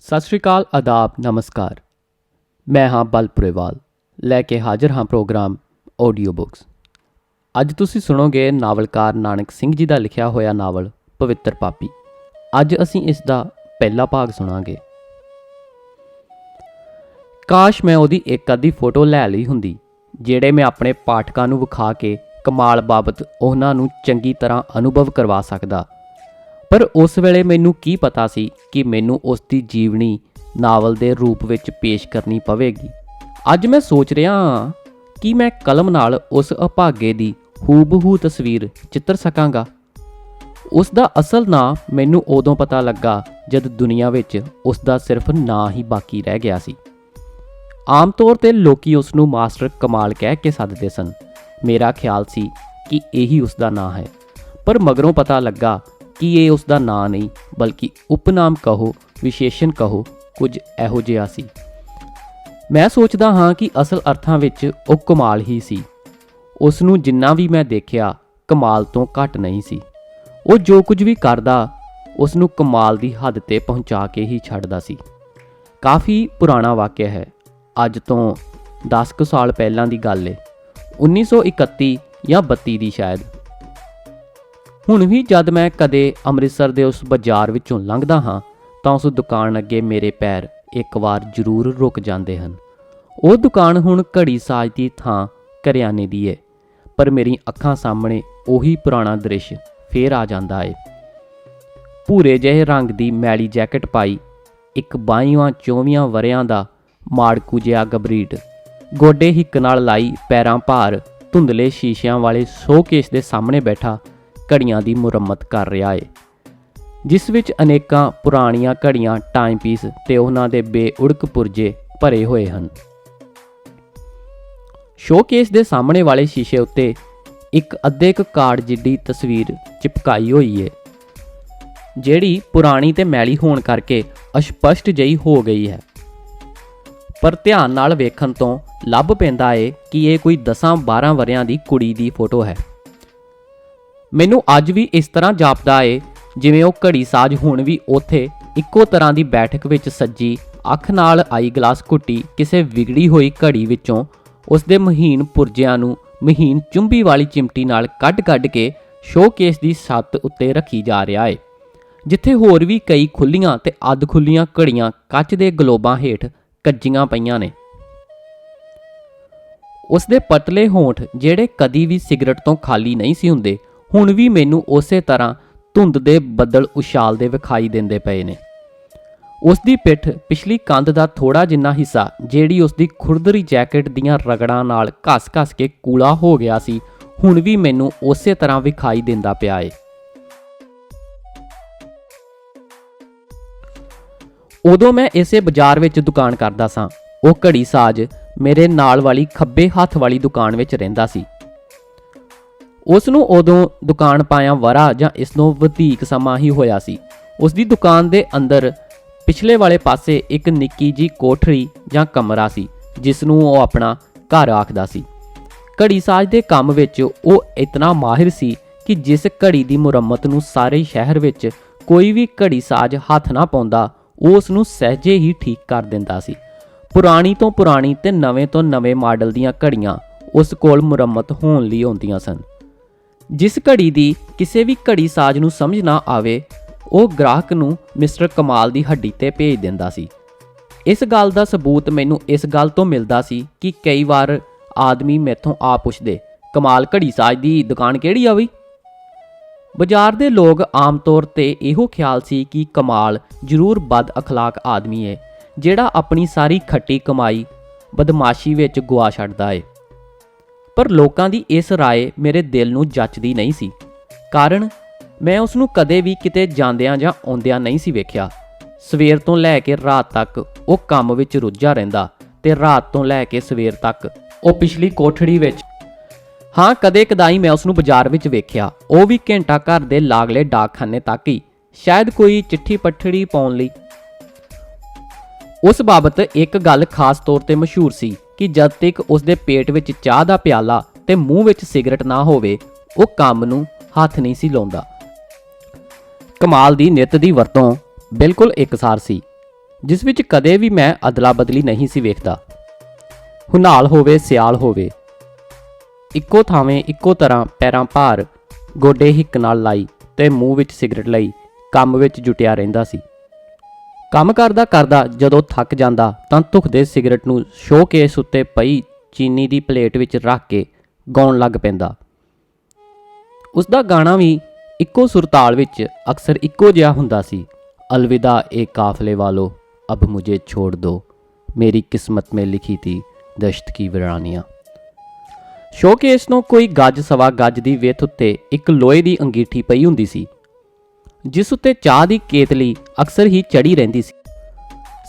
ਸਤਿ ਸ਼੍ਰੀ ਅਕਾਲ, ਆਦਾਬ, ਨਮਸਕਾਰ। ਮੈਂ ਹਾਂ ਬਲ ਪੁਰੇਵਾਲ ਲੈ ਕੇ ਹਾਜ਼ਰ ਹਾਂ ਪ੍ਰੋਗਰਾਮ ਆਡੀਓ ਬੁੱਕਸ। ਅੱਜ ਤੁਸੀਂ ਸੁਣੋਗੇ ਨਾਵਲਕਾਰ ਨਾਨਕ ਸਿੰਘ ਜੀ ਦਾ ਲਿਖਿਆ ਹੋਇਆ ਨਾਵਲ ਪਵਿੱਤਰ ਪਾਪੀ। ਅੱਜ ਅਸੀਂ ਇਸ ਦਾ ਪਹਿਲਾ ਭਾਗ ਸੁਣਾਂਗੇ। ਕਾਸ਼ ਮੈਂ ਉਹਦੀ ਇੱਕ ਅੱਧੀ ਫੋਟੋ ਲੈ ਲਈ ਹੁੰਦੀ ਜਿਹੜੇ ਮੈਂ ਆਪਣੇ ਪਾਠਕਾਂ ਨੂੰ ਵਿਖਾ ਕੇ ਕਮਾਲ ਬਾਬਤ ਉਹਨਾਂ ਨੂੰ ਚੰਗੀ ਤਰ੍ਹਾਂ ਅਨੁਭਵ ਕਰਵਾ ਸਕਦਾ। ਪਰ ਉਸ ਵੇਲੇ ਮੈਨੂੰ ਕੀ ਪਤਾ ਸੀ ਕਿ ਮੈਨੂੰ ਉਸ ਦੀ ਜੀਵਨੀ ਨਾਵਲ ਦੇ ਰੂਪ ਵਿੱਚ ਪੇਸ਼ ਕਰਨੀ ਪਵੇਗੀ। ਅੱਜ ਮੈਂ ਸੋਚ ਰਿਹਾ ਹਾਂ ਕਿ ਮੈਂ ਕਲਮ ਨਾਲ ਉਸ ਅਭਾਗੇ ਦੀ ਹੂਬਹੂ ਤਸਵੀਰ ਚਿੱਤਰ ਸਕਾਂਗਾ। ਉਸ ਦਾ ਅਸਲ ਨਾਂ ਮੈਨੂੰ ਉਦੋਂ ਪਤਾ ਲੱਗਾ ਜਦ ਦੁਨੀਆ ਵਿੱਚ ਉਸ ਦਾ ਸਿਰਫ ਨਾਂ ਹੀ ਬਾਕੀ ਰਹਿ ਗਿਆ ਸੀ। ਆਮ ਤੌਰ 'ਤੇ ਲੋਕੀ ਉਸ ਨੂੰ ਮਾਸਟਰ ਕਮਾਲ ਕਹਿ ਕੇ ਸੱਦਦੇ ਸਨ। ਮੇਰਾ ਖਿਆਲ ਸੀ ਕਿ ਇਹੀ ਉਸ ਦਾ ਨਾਂ ਹੈ, ਪਰ ਮਗਰੋਂ ਪਤਾ ਲੱਗਾ ਕਿ ਇਹ ਉਸ ਦਾ ਨਾਂ ਨਹੀਂ ਬਲਕਿ ਉਪਨਾਮ ਕਹੋ, ਵਿਸ਼ੇਸ਼ਣ ਕਹੋ, ਕੁਝ ਇਹੋ ਜਿਹਾ ਸੀ। ਮੈਂ ਸੋਚਦਾ ਹਾਂ ਕਿ ਅਸਲ ਅਰਥਾਂ ਵਿੱਚ ਉਹ ਕਮਾਲ ਹੀ ਸੀ। ਉਸ ਨੂੰ ਜਿੰਨਾ ਵੀ ਮੈਂ ਦੇਖਿਆ ਕਮਾਲ ਤੋਂ ਘੱਟ ਨਹੀਂ ਸੀ। ਉਹ ਜੋ ਕੁਝ ਵੀ ਕਰਦਾ ਉਸ ਨੂੰ ਕਮਾਲ ਦੀ ਹੱਦ ਤੇ ਪਹੁੰਚਾ ਕੇ ਹੀ ਛੱਡਦਾ ਸੀ। ਕਾਫੀ ਪੁਰਾਣਾ ਵਾਕਿਆ ਹੈ, ਅੱਜ ਤੋਂ 10 ਕੁ ਸਾਲ ਪਹਿਲਾਂ ਦੀ ਗੱਲ ਏ, 1931 ਜਾਂ 32 ਦੀ ਸ਼ਾਇਦ। ਹੁਣ ਵੀ ਜਦ ਮੈਂ ਕਦੇ ਅੰਮ੍ਰਿਤਸਰ ਦੇ ਉਸ ਬਾਜ਼ਾਰ ਵਿੱਚੋਂ ਲੰਘਦਾ ਹਾਂ ਤਾਂ ਉਸ ਦੁਕਾਨ ਅੱਗੇ ਮੇਰੇ ਪੈਰ ਇੱਕ ਵਾਰ ਜ਼ਰੂਰ ਰੁਕ ਜਾਂਦੇ ਹਨ। ਉਹ ਦੁਕਾਨ ਹੁਣ ਘੜੀ ਸਾਜ਼ ਦੀ ਥਾਂ ਕਰਿਆਨੇ ਦੀ ਏ, ਪਰ ਮੇਰੀ ਅੱਖਾਂ ਸਾਹਮਣੇ ਉਹੀ ਪੁਰਾਣਾ ਦ੍ਰਿਸ਼ ਫੇਰ ਆ ਜਾਂਦਾ ਏ। ਭੂਰੇ ਜਿਹੇ ਰੰਗ ਦੀ ਮੈਲੀ ਜੈਕਟ ਪਾਈ ਇੱਕ 22-24 ਵਰ੍ਹਿਆਂ ਦਾ ਮਾੜਕੂ ਜਿਹਾ ਗਬਰੀਟ, ਗੋਡੇ ਹਿੱਕ ਨਾਲ ਲਾਈ, ਪੈਰਾਂ ਭਾਰ, ਧੁੰਦਲੇ ਸ਼ੀਸ਼ਿਆਂ ਵਾਲੇ ਸ਼ੋਕੇਸ ਦੇ ਸਾਹਮਣੇ ਬੈਠਾ ਘੜੀਆਂ ਦੀ ਮੁਰੰਮਤ ਕਰ ਰਿਹਾ ਏ, ਜਿਸ ਵਿੱਚ ਅਨੇਕਾਂ ਪੁਰਾਣੀਆਂ ਘੜੀਆਂ, ਟਾਈਮ ਪੀਸ ਤੇ ਉਹਨਾਂ ਦੇ ਬੇਉੜਕ ਪੁਰਜੇ ਭਰੇ ਹੋਏ ਹਨ। ਸ਼ੋਕੇਸ ਦੇ ਸਾਹਮਣੇ ਵਾਲੇ ਸ਼ੀਸ਼ੇ ਉੱਤੇ ਇੱਕ ਅੱਧੇ ਕੁ ਕਾਰਡ ਜਿੱਡੀ ਤਸਵੀਰ ਚਿਪਕਾਈ ਹੋਈ ਏ, ਜਿਹੜੀ ਪੁਰਾਣੀ ਤੇ ਮੈਲੀ ਹੋਣ ਕਰਕੇ ਅਸਪਸ਼ਟ ਜਿਹੀ ਹੋ ਗਈ ਹੈ। ਪਰ ਧਿਆਨ ਨਾਲ ਵੇਖਣ ਤੋਂ ਲੱਭ ਪੈਂਦਾ ਏ ਕਿ ਇਹ ਕੋਈ 10-12 ਵਰ੍ਹਿਆਂ ਦੀ ਕੁੜੀ ਦੀ ਫੋਟੋ ਹੈ। ਮੈਨੂੰ ਅੱਜ ਵੀ ਇਸ ਤਰ੍ਹਾਂ ਜਾਪਦਾ ਏ ਜਿਵੇਂ ਉਹ ਘੜੀ ਸਾਜ਼ ਹੁਣ ਵੀ ਉੱਥੇ ਇੱਕੋ ਤਰ੍ਹਾਂ ਦੀ ਬੈਠਕ ਵਿੱਚ ਸੱਜੀ ਅੱਖ ਨਾਲ ਆਈ ਗਲਾਸ ਘੁੱਟੀ ਕਿਸੇ ਵਿਗੜੀ ਹੋਈ ਘੜੀ ਵਿੱਚੋਂ ਉਸ ਦੇ ਮਹੀਨ ਪੁਰਜਿਆਂ ਨੂੰ ਮਹੀਨ ਚੁੰਬੀ ਵਾਲੀ ਚਿਮਟੀ ਨਾਲ ਕੱਢ ਕੇ ਸ਼ੋਕੇਸ ਦੀ ਛੱਤ ਉੱਤੇ ਰੱਖੀ ਜਾ ਰਿਹਾ ਏ, ਜਿੱਥੇ ਹੋਰ ਵੀ ਕਈ ਖੁੱਲੀਆਂ ਤੇ ਅੱਧ ਖੁੱਲੀਆਂ ਘੜੀਆਂ ਕੱਚ ਦੇ ਗਲੋਬਾਂ ਹੇਠ ਕੱਜੀਆਂ ਪਈਆਂ ਨੇ। ਉਸ ਦੇ ਪਤਲੇ ਹੋਂਠ ਜਿਹੜੇ ਕਦੀ ਵੀ ਸਿਗਰਟ ਤੋਂ ਖਾਲੀ ਨਹੀਂ ਸੀ ਹੁੰਦੇ, ਹੁਣ ਵੀ ਮੈਨੂੰ ਉਸੇ ਤਰ੍ਹਾਂ ਧੁੰਦ ਦੇ ਬੱਦਲ ਉਛਾਲਦੇ ਵਿਖਾਈ ਦਿੰਦੇ ਪਏ ਨੇ। ਉਸ ਦੀ ਪਿੱਠ ਪਿਛਲੀ ਕੰਧ ਦਾ ਥੋੜਾ ਜਿੰਨਾ ਹਿੱਸਾ ਜਿਹੜੀ ਉਸ ਦੀ ਖੁਰਦਰੀ ਜੈਕਟ ਦੀਆਂ ਰਗੜਾਂ ਨਾਲ ਘਸ-ਘਸ ਕੇ ਕੂਲਾ ਹੋ ਗਿਆ ਸੀ, ਹੁਣ ਵੀ ਮੈਨੂੰ ਉਸੇ ਤਰ੍ਹਾਂ ਵਿਖਾਈ ਦਿੰਦਾ ਪਿਆ ਏ। ਉਦੋਂ ਮੈਂ ਇਸੇ ਬਾਜ਼ਾਰ ਵਿੱਚ ਦੁਕਾਨ ਕਰਦਾ ਸਾਂ। ਉਹ ਘੜੀ ਸਾਜ਼ ਮੇਰੇ ਨਾਲ ਵਾਲੀ ਖੱਬੇ ਹੱਥ ਵਾਲੀ ਦੁਕਾਨ ਵਿੱਚ ਰਹਿੰਦਾ ਸੀ। ਉਸ ਨੂੰ ਉਦੋਂ ਦੁਕਾਨ ਪਾਇਆ ਵਰ੍ਹਾ ਜਾਂ ਇਸ ਨੂੰ ਵਧੇਕ ਸਮਾਂ ਹੀ ਹੋਇਆ ਸੀ। ਉਸ ਦੀ ਦੁਕਾਨ ਦੇ ਅੰਦਰ ਪਿਛਲੇ ਵਾਲੇ ਪਾਸੇ ਇੱਕ ਨਿੱਕੀ ਜੀ ਕੋਠੜੀ ਜਾਂ ਕਮਰਾ ਸੀ, ਜਿਸ ਨੂੰ ਉਹ ਆਪਣਾ ਘਰ ਆਖਦਾ ਸੀ। ਘੜੀ ਸਾਜ਼ ਦੇ ਕੰਮ ਵਿੱਚ ਉਹ ਇਤਨਾ ਮਾਹਿਰ ਸੀ ਕਿ ਜਿਸ ਘੜੀ ਦੀ ਮੁਰੰਮਤ ਨੂੰ ਸਾਰੇ ਸ਼ਹਿਰ ਵਿੱਚ ਕੋਈ ਵੀ ਘੜੀ ਸਾਜ਼ ਹੱਥ ਨਾ ਪਾਉਂਦਾ, ਉਹ ਉਸ ਨੂੰ ਸਹਿਜੇ ਹੀ ਠੀਕ ਕਰ ਦਿੰਦਾ ਸੀ। ਪੁਰਾਣੀ ਤੋਂ ਪੁਰਾਣੀ ਤੇ ਨਵੇਂ ਤੋਂ ਨਵੇਂ ਮਾਡਲ ਦੀਆਂ ਘੜੀਆਂ ਉਸ ਕੋਲ ਮੁਰੰਮਤ ਹੋਣ ਲਈ ਆਉਂਦੀਆਂ ਸਨ। ਜਿਸ ਘੜੀ ਦੀ ਕਿਸੇ ਵੀ ਘੜੀ ਸਾਜ਼ ਨੂੰ ਸਮਝ ਨਾ ਆਵੇ, ਉਹ ਗ੍ਰਾਹਕ ਨੂੰ ਮਿਸਟਰ ਕਮਾਲ ਦੀ ਹੱਡੀ ਤੇ ਭੇਜ ਦਿੰਦਾ ਸੀ। ਇਸ ਗੱਲ ਦਾ ਸਬੂਤ ਮੈਨੂੰ ਇਸ ਗੱਲ ਤੋਂ ਮਿਲਦਾ ਸੀ ਕਿ ਕਈ ਵਾਰ ਆਦਮੀ ਮੈਥੋਂ ਆ ਪੁੱਛਦੇ, ਕਮਾਲ ਘੜੀ ਸਾਜ਼ ਦੀ ਦੁਕਾਨ ਕਿਹੜੀ ਆ ਬਈ? ਬਾਜ਼ਾਰ ਦੇ ਲੋਕ ਆਮ ਤੌਰ ਤੇ ਇਹੋ ਖਿਆਲ ਸੀ ਕਿ ਕਮਾਲ ਜ਼ਰੂਰ ਬਦ ਅਖਲਾਕ ਆਦਮੀ ਏ, ਜਿਹੜਾ ਆਪਣੀ ਸਾਰੀ ਖੱਟੀ ਕਮਾਈ ਬਦਮਾਸ਼ੀ ਵਿੱਚ ਗੁਆ ਛੱਡਦਾ ਏ। ਪਰ ਲੋਕਾਂ ਦੀ ਇਸ ਰਾਏ ਮੇਰੇ ਦਿਲ ਨੂੰ ਜੱਚਦੀ ਨਹੀਂ ਸੀ, ਕਾਰਨ ਮੈਂ ਉਸ ਨੂੰ ਕਦੇ ਵੀ ਕਿਤੇ ਜਾਂਦਿਆਂ ਜਾਂ ਆਉਂਦਿਆਂ ਨਹੀਂ ਸੀ ਵੇਖਿਆ। ਸਵੇਰ ਤੋਂ ਲੈ ਕੇ ਰਾਤ ਤੱਕ ਉਹ ਕੰਮ ਵਿੱਚ ਰੁੱਝਾ ਰਹਿੰਦਾ ਤੇ ਰਾਤ ਤੋਂ ਲੈ ਕੇ ਸਵੇਰ ਤੱਕ ਉਹ ਪਿਛਲੀ ਕੋਠੜੀ ਵਿੱਚ। ਹਾਂ, ਕਦੇ ਕਦਾਈ ਮੈਂ ਉਸ ਨੂੰ ਬਾਜ਼ਾਰ ਵਿੱਚ ਵੇਖਿਆ, ਉਹ ਵੀ ਘੰਟਾ ਘਰ ਦੇ ਲਾਗਲੇ ਡਾਕਖਾਨੇ ਤੱਕ ਹੀ, ਸ਼ਾਇਦ ਕੋਈ ਚਿੱਠੀ ਪੱਠੜੀ ਪਾਉਣ ਲਈ। ਉਸ ਬਾਬਤ ਇੱਕ ਗੱਲ ਖਾਸ ਤੌਰ ਤੇ ਮਸ਼ਹੂਰ ਸੀ ਕਿ ਜਦ ਤੱਕ ਉਸ ਦੇ ਪੇਟ ਵਿੱਚ ਚਾਹ ਦਾ ਪਿਆਲਾ ਤੇ ਮੂੰਹ ਵਿੱਚ ਸਿਗਰਟ ਨਾ ਹੋਵੇ, ਉਹ ਕੰਮ ਨੂੰ ਹੱਥ ਨਹੀਂ ਸੀ ਲਾਉਂਦਾ। ਕਮਾਲ ਦੀ ਨਿੱਤ ਦੀ ਵਰਤੋਂ ਬਿਲਕੁਲ ਇਕਸਾਰ ਸੀ। ਜਿਸ ਵਿੱਚ ਕਦੇ ਵੀ ਮੈਂ ਅਦਲਾ ਬਦਲੀ ਨਹੀਂ ਸੀ ਵੇਖਦਾ। ਹੁਨਾਲ ਹੋਵੇ ਸਿਆਲ ਹੋਵੇ, ਇੱਕੋ ਥਾਵੇਂ ਇੱਕੋ ਤਰ੍ਹਾਂ ਪੈਰਾਂ ਭਾਰ, ਗੋਡੇ ਹਿੱਕ ਨਾਲ ਲਾਈ ਤੇ ਮੂੰਹ ਵਿੱਚ ਸਿਗਰਟ ਲਈ ਕੰਮ ਵਿੱਚ ਜੁਟਿਆ ਰਹਿੰਦਾ ਸੀ। ਕੰਮ ਕਰਦਾ ਕਰਦਾ ਜਦੋਂ ਥੱਕ ਜਾਂਦਾ ਤਾਂ ਧੁਖਦੇ ਸਿਗਰਟ ਨੂੰ ਸ਼ੋਕੇਸ ਉੱਤੇ ਪਈ ਚੀਨੀ ਦੀ ਪਲੇਟ ਵਿੱਚ ਰੱਖ ਕੇ ਗਾਉਣ ਲੱਗ ਪੈਂਦਾ। ਉਸ ਦਾ ਗਾਣਾ ਵੀ ਇੱਕੋ ਸੁਰਤਾਲ ਵਿੱਚ ਅਕਸਰ ਇੱਕੋ ਜਿਹਾ ਹੁੰਦਾ ਸੀ। ਅਲਵਿਦਾ ਏ ਕਾਫਲੇ ਵਾਲੋ, ਅਬ ਮੁਝੇ ਛੋੜ ਦੋ, ਮੇਰੀ ਕਿਸਮਤ ਮੇਂ ਲਿਖੀ ਥੀ ਦਸ਼ਤ ਕੀ ਵੀਰਾਨੀਆਂ। ਸ਼ੋਕੇਸ ਨੂੰ ਕੋਈ ਗੱਜ ਸਵਾ ਗੱਜ ਦੀ ਵਿੱਥ ਉੱਤੇ ਇੱਕ ਲੋਹੇ ਦੀ ਅੰਗੀਠੀ ਪਈ ਹੁੰਦੀ ਸੀ, ਜਿਸ ਉੱਤੇ ਚਾਹ ਦੀ ਕੇਤਲੀ ਅਕਸਰ ਹੀ ਚੜੀ ਰਹਿੰਦੀ ਸੀ।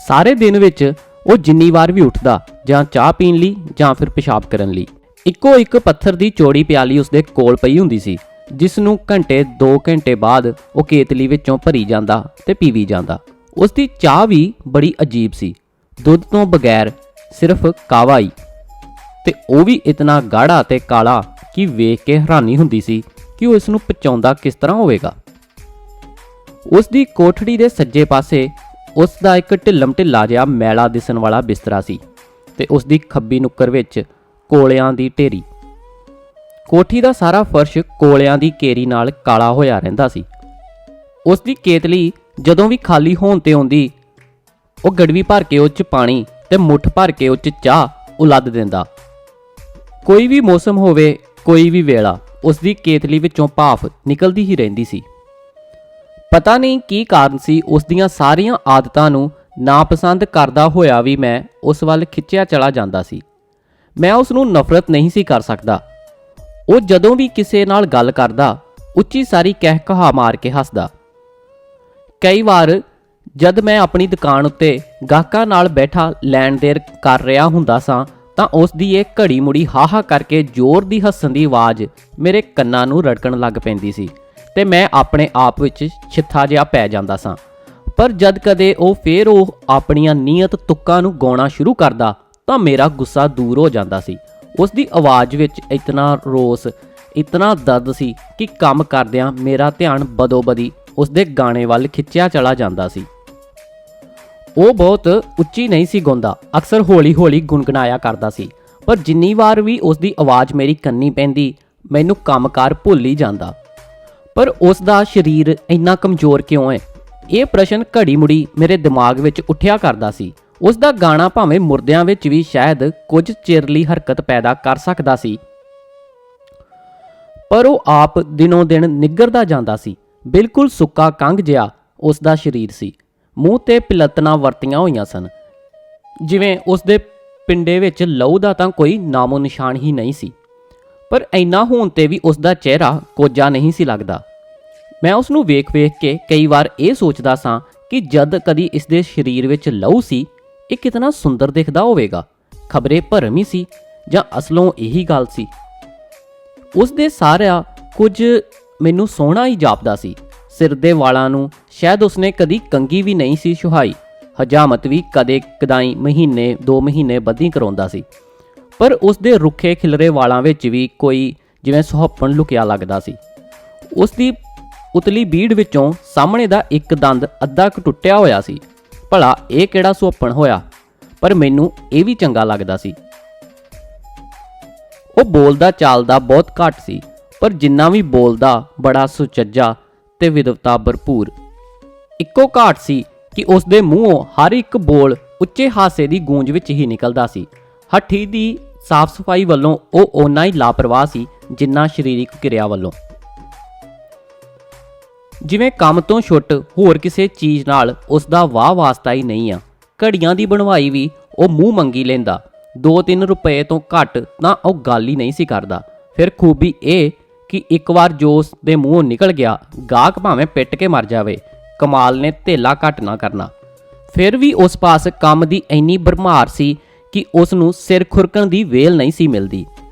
ਸਾਰੇ ਦਿਨ ਵਿੱਚ ਉਹ ਜਿੰਨੀ ਵਾਰ ਵੀ ਉੱਠਦਾ ਜਾਂ ਚਾਹ ਪੀਣ ਲਈ ਜਾਂ ਫਿਰ ਪਿਸ਼ਾਬ ਕਰਨ ਲਈ, ਇੱਕੋ ਇੱਕ ਪੱਥਰ ਦੀ ਚੌੜੀ ਪਿਆਲੀ ਉਸਦੇ ਕੋਲ ਪਈ ਹੁੰਦੀ ਸੀ, ਜਿਸ ਨੂੰ ਘੰਟੇ 2 ਘੰਟੇ ਬਾਅਦ ਉਹ ਕੇਤਲੀ ਵਿੱਚੋਂ ਭਰੀ ਜਾਂਦਾ ਤੇ ਪੀਵੀ ਜਾਂਦਾ। ਉਸ ਦੀ ਚਾਹ ਵੀ ਬੜੀ ਅਜੀਬ ਸੀ, ਦੁੱਧ ਤੋਂ ਬਗੈਰ ਸਿਰਫ ਕਾਵਾ ਹੀ, ਤੇ ਉਹ ਵੀ ਇਤਨਾ ਗਾੜਾ ਤੇ ਕਾਲਾ ਕਿ ਵੇਖ ਕੇ ਹੈਰਾਨੀ ਹੁੰਦੀ ਸੀ ਕਿ ਉਹ ਇਸ ਨੂੰ ਪਚਾਉਂਦਾ ਕਿਸ ਤਰ੍ਹਾਂ ਹੋਵੇਗਾ। ਉਸ ਦੀ ਕੋਠੜੀ ਦੇ ਸੱਜੇ ਪਾਸੇ ਉਸ ਦਾ ਇੱਕ ਢਿੱਲਮ ਢਿੱਲਾ ਜਿਹਾ ਮੈਲਾ ਦਿਸਣ ਵਾਲਾ ਬਿਸਤਰਾ ਸੀ ਤੇ ਉਸ ਦੀ ਖੱਬੀ ਨੁੱਕਰ ਵਿੱਚ ਕੋਲਿਆਂ ਦੀ ਢੇਰੀ। ਕੋਠੀ ਦਾ ਸਾਰਾ ਫਰਸ਼ ਕੋਲਿਆਂ ਦੀ ਕੇਰੀ ਨਾਲ ਕਾਲਾ ਹੋਇਆ ਰਹਿੰਦਾ ਸੀ। ਉਸ ਦੀ ਕੇਤਲੀ ਜਦੋਂ ਵੀ ਖਾਲੀ ਹੋਣ ਤੇ ਆਉਂਦੀ, ਉਹ ਗੜਵੀ ਭਰ ਕੇ ਉਹ 'ਚ ਪਾਣੀ ਤੇ ਮੁੱਠ ਭਰ ਕੇ ਉਹ 'ਚ ਚਾਹ ਉਲੱਦ ਦਿੰਦਾ। ਕੋਈ ਵੀ ਮੌਸਮ ਹੋਵੇ, ਕੋਈ ਵੀ ਵੇਲਾ, ਉਸ ਦੀ ਕੇਤਲੀ ਵਿੱਚੋਂ ਭਾਫ਼ ਨਿਕਲਦੀ ਹੀ ਰਹਿੰਦੀ ਸੀ। ਪਤਾ ਨਹੀਂ ਕੀ ਕਾਰਨ ਸੀ, ਉਸ ਦੀਆਂ ਸਾਰੀਆਂ ਆਦਤਾਂ ਨੂੰ ਨਾਪਸੰਦ ਕਰਦਾ ਹੋਇਆ ਵੀ ਮੈਂ ਉਸ ਵੱਲ ਖਿੱਚਿਆ ਚਲਾ ਜਾਂਦਾ ਸੀ। ਮੈਂ ਉਸ ਨੂੰ ਨਫ਼ਰਤ ਨਹੀਂ ਸੀ ਕਰ ਸਕਦਾ। ਉਹ ਜਦੋਂ ਵੀ ਕਿਸੇ ਨਾਲ ਗੱਲ ਕਰਦਾ, ਉੱਚੀ ਸਾਰੀ ਕਹਿ ਕਹਾ ਮਾਰ ਕੇ ਹੱਸਦਾ। ਕਈ ਵਾਰ ਜਦ ਮੈਂ ਆਪਣੀ ਦੁਕਾਨ ਉੱਤੇ ਗਾਹਕਾਂ ਨਾਲ ਬੈਠਾ ਲੈਣ ਦੇਣ ਕਰ ਰਿਹਾ ਹੁੰਦਾ ਸਾਂ ਤਾਂ ਉਸ ਦੀ ਇਹ ਘੜੀ ਮੁੜੀ ਹਾਹਾ ਕਰਕੇ ਜ਼ੋਰ ਦੀ ਹੱਸਣ ਦੀ ਆਵਾਜ਼ ਮੇਰੇ ਕੰਨਾਂ ਨੂੰ ਰੜਕਣ ਲੱਗ ਪੈਂਦੀ ਸੀ ਤੇ ਮੈਂ ਆਪਣੇ ਆਪ ਵਿੱਚ ਛਿੱਥਾ ਜਿਹਾ ਪੈ ਜਾਂਦਾ ਸਾਂ। ਪਰ ਜਦ ਕਦੇ ਉਹ ਆਪਣੀਆਂ ਨੀਅਤ ਤੁੱਕਾਂ ਨੂੰ ਗਾਉਣਾ ਸ਼ੁਰੂ ਕਰਦਾ ਤਾਂ ਮੇਰਾ ਗੁੱਸਾ ਦੂਰ ਹੋ ਜਾਂਦਾ ਸੀ। ਉਸ ਦੀ ਆਵਾਜ਼ ਵਿੱਚ ਇਤਨਾ ਰੋਸ, ਇਤਨਾ ਦਰਦ ਸੀ ਕਿ ਕੰਮ ਕਰਦਿਆਂ ਮੇਰਾ ਧਿਆਨ ਬਦੋ-ਬਦੀ ਉਸ ਦੇ ਗਾਣੇ ਵੱਲ ਖਿੱਚਿਆ ਚਲਾ ਜਾਂਦਾ ਸੀ। ਉਹ ਬਹੁਤ ਉੱਚੀ ਨਹੀਂ ਸੀ ਗਾਉਂਦਾ, ਅਕਸਰ ਹੌਲੀ-ਹੌਲੀ ਗੁੰਗਣਾਇਆ ਕਰਦਾ ਸੀ, ਪਰ ਜਿੰਨੀ ਵਾਰ ਵੀ ਉਸ ਦੀ ਆਵਾਜ਼ ਮੇਰੀ ਕੰਨੀ ਪੈਂਦੀ, ਮੈਨੂੰ ਕੰਮਕਾਰ ਭੁੱਲ ਹੀ ਜਾਂਦਾ। ਪਰ ਉਸ ਦਾ ਸਰੀਰ ਇੰਨਾ ਕਮਜ਼ੋਰ ਕਿਉਂ ਹੈ? ਇਹ ਪ੍ਰਸ਼ਨ ਘੜੀ ਮੁੜੀ ਮੇਰੇ ਦਿਮਾਗ ਵਿੱਚ ਉੱਠਿਆ ਕਰਦਾ ਸੀ। ਉਸ ਦਾ ਗਾਣਾ ਭਾਵੇਂ ਮੁਰਦਿਆਂ ਵਿੱਚ ਵੀ ਸ਼ਾਇਦ ਕੁਝ ਚਿਰ ਲਈ ਹਰਕਤ ਪੈਦਾ ਕਰ ਸਕਦਾ ਸੀ, ਪਰ ਉਹ ਆਪ ਦਿਨੋਂ ਦਿਨ ਨਿੱਘਰਦਾ ਜਾਂਦਾ ਸੀ। ਬਿਲਕੁਲ ਸੁੱਕਾ ਕੰਘ ਜਿਹਾ ਉਸ ਦਾ ਸਰੀਰ ਸੀ। ਮੂੰਹ ਤੇ ਪਿਲਤਨਾਂ ਵਰਤੀਆਂ ਹੋਈਆਂ ਸਨ, ਜਿਵੇਂ ਉਸ ਦੇ ਪਿੰਡੇ ਵਿੱਚ ਲਹੂ ਦਾ ਤਾਂ ਕੋਈ ਨਾਮੋ ਨਿਸ਼ਾਨ ਹੀ ਨਹੀਂ ਸੀ। ਪਰ ਇੰਨਾ ਹੋਣ ਤੇ ਵੀ ਉਸ ਦਾ ਚਿਹਰਾ ਕੋਝਾ ਨਹੀਂ ਸੀ ਲੱਗਦਾ। ਮੈਂ ਉਸ ਨੂੰ ਵੇਖ ਕੇ ਕਈ ਵਾਰ ਇਹ ਸੋਚਦਾ ਸਾਂ ਕਿ ਜਦ ਕਦੀ ਇਸ ਦੇ ਸਰੀਰ ਵਿੱਚ ਲਹੂ ਸੀ, ਇਹ ਕਿਤਨਾ ਸੁੰਦਰ ਦਿਖਦਾ ਹੋਵੇਗਾ। ਖਬਰੇ ਭਰਮ ਹੀ ਸੀ ਜਾਂ ਅਸਲੋਂ ਇਹੀ ਗੱਲ ਸੀ। ਉਸ ਦੇ ਸਾਰਾ ਕੁਝ ਮੈਨੂੰ ਸੋਹਣਾ ਹੀ ਜਾਪਦਾ ਸੀ। ਸਿਰ ਦੇ ਵਾਲਾਂ ਨੂੰ ਸ਼ਾਇਦ ਉਸਨੇ ਕਦੀ ਕੰਘੀ ਵੀ ਨਹੀਂ ਸੀ ਛੁਹਾਈ, ਹਜਾਮਤ ਵੀ ਕਦੇ ਕਦਾਈ ਮਹੀਨੇ 2 ਮਹੀਨੇ ਬੱਧੀ ਕਰਾਉਂਦਾ ਸੀ। ਪਰ ਉਸ ਦੇ ਰੁੱਖੇ ਖਿਲਰੇ ਵਾਲਾਂ ਵਿੱਚ ਵੀ ਕੋਈ ਜਿਵੇਂ ਸੁਹੱਪਣ ਲੁਕਿਆ ਲੱਗਦਾ ਸੀ। ਉਸ ਦੀ ਉਤਲੀ ਬੀੜ ਵਿੱਚੋਂ ਸਾਹਮਣੇ ਦਾ ਇੱਕ ਦੰਦ ਅੱਧਾ ਕੁ ਟੁੱਟਿਆ ਹੋਇਆ ਸੀ। ਭਲਾ ਇਹ ਕਿਹੜਾ ਸੁਹੱਪਣ ਹੋਇਆ? ਪਰ ਮੈਨੂੰ ਇਹ ਵੀ ਚੰਗਾ ਲੱਗਦਾ ਸੀ। ਉਹ ਬੋਲਦਾ ਚਾਲਦਾ ਬਹੁਤ ਘੱਟ ਸੀ, ਪਰ ਜਿੰਨਾ ਵੀ ਬੋਲਦਾ ਬੜਾ ਸੁਚੱਜਾ ਤੇ ਵਿਦਵਤਾ ਭਰਪੂਰ। ਇੱਕੋ ਘਾਟ ਸੀ ਕਿ ਉਸ ਦੇ ਮੂੰਹੋਂ ਹਰ ਇੱਕ ਬੋਲ ਉੱਚੇ ਹਾਸੇ ਦੀ ਗੂੰਜ ਵਿੱਚ ਹੀ ਨਿਕਲਦਾ ਸੀ। ਹੱਠੀ ਦੀ ਸਾਫ਼ ਸਫਾਈ ਵੱਲੋਂ ਉਹ ਓਨਾ ਹੀ ਲਾਪਰਵਾਹ ਸੀ ਜਿੰਨਾ ਸਰੀਰਕ ਕਿਰਿਆ ਵੱਲੋਂ। ਜਿਵੇਂ ਕੰਮ ਤੋਂ ਛੁੱਟ ਹੋਰ ਕਿਸੇ ਚੀਜ਼ ਨਾਲ ਉਸ ਦਾ ਵਾਹ ਵਾਸਤਾ ਹੀ ਨਹੀਂ ਆ। ਘੜੀਆਂ ਦੀ ਬਣਵਾਈ ਵੀ ਉਹ ਮੂੰਹ ਮੰਗੀ ਲੈਂਦਾ, 2-3 ਰੁਪਏ ਤੋਂ ਘੱਟ ਤਾਂ ਉਹ ਗੱਲ ਹੀ ਨਹੀਂ ਸੀ ਕਰਦਾ। ਫਿਰ ਖੂਬੀ ਇਹ ਕਿ ਇੱਕ ਵਾਰ ਜੋ ਉਸ ਦੇ ਮੂੰਹੋਂ ਨਿਕਲ ਗਿਆ, ਗਾਹਕ ਭਾਵੇਂ ਪਿੱਟ ਕੇ ਮਰ ਜਾਵੇ, ਕਮਾਲ ਨੇ ਧੇਲਾ ਘੱਟ ਨਾ ਕਰਨਾ। ਫਿਰ ਵੀ ਉਸ ਪਾਸ ਕੰਮ ਦੀ ਇੰਨੀ ਭਰਮਾਰ ਸੀ ਕਿ ਉਸ ਨੂੰ ਸਿਰ ਖੁਰਕਣ ਦੀ ਵੇਲ ਨਹੀਂ ਸੀ ਮਿਲਦੀ।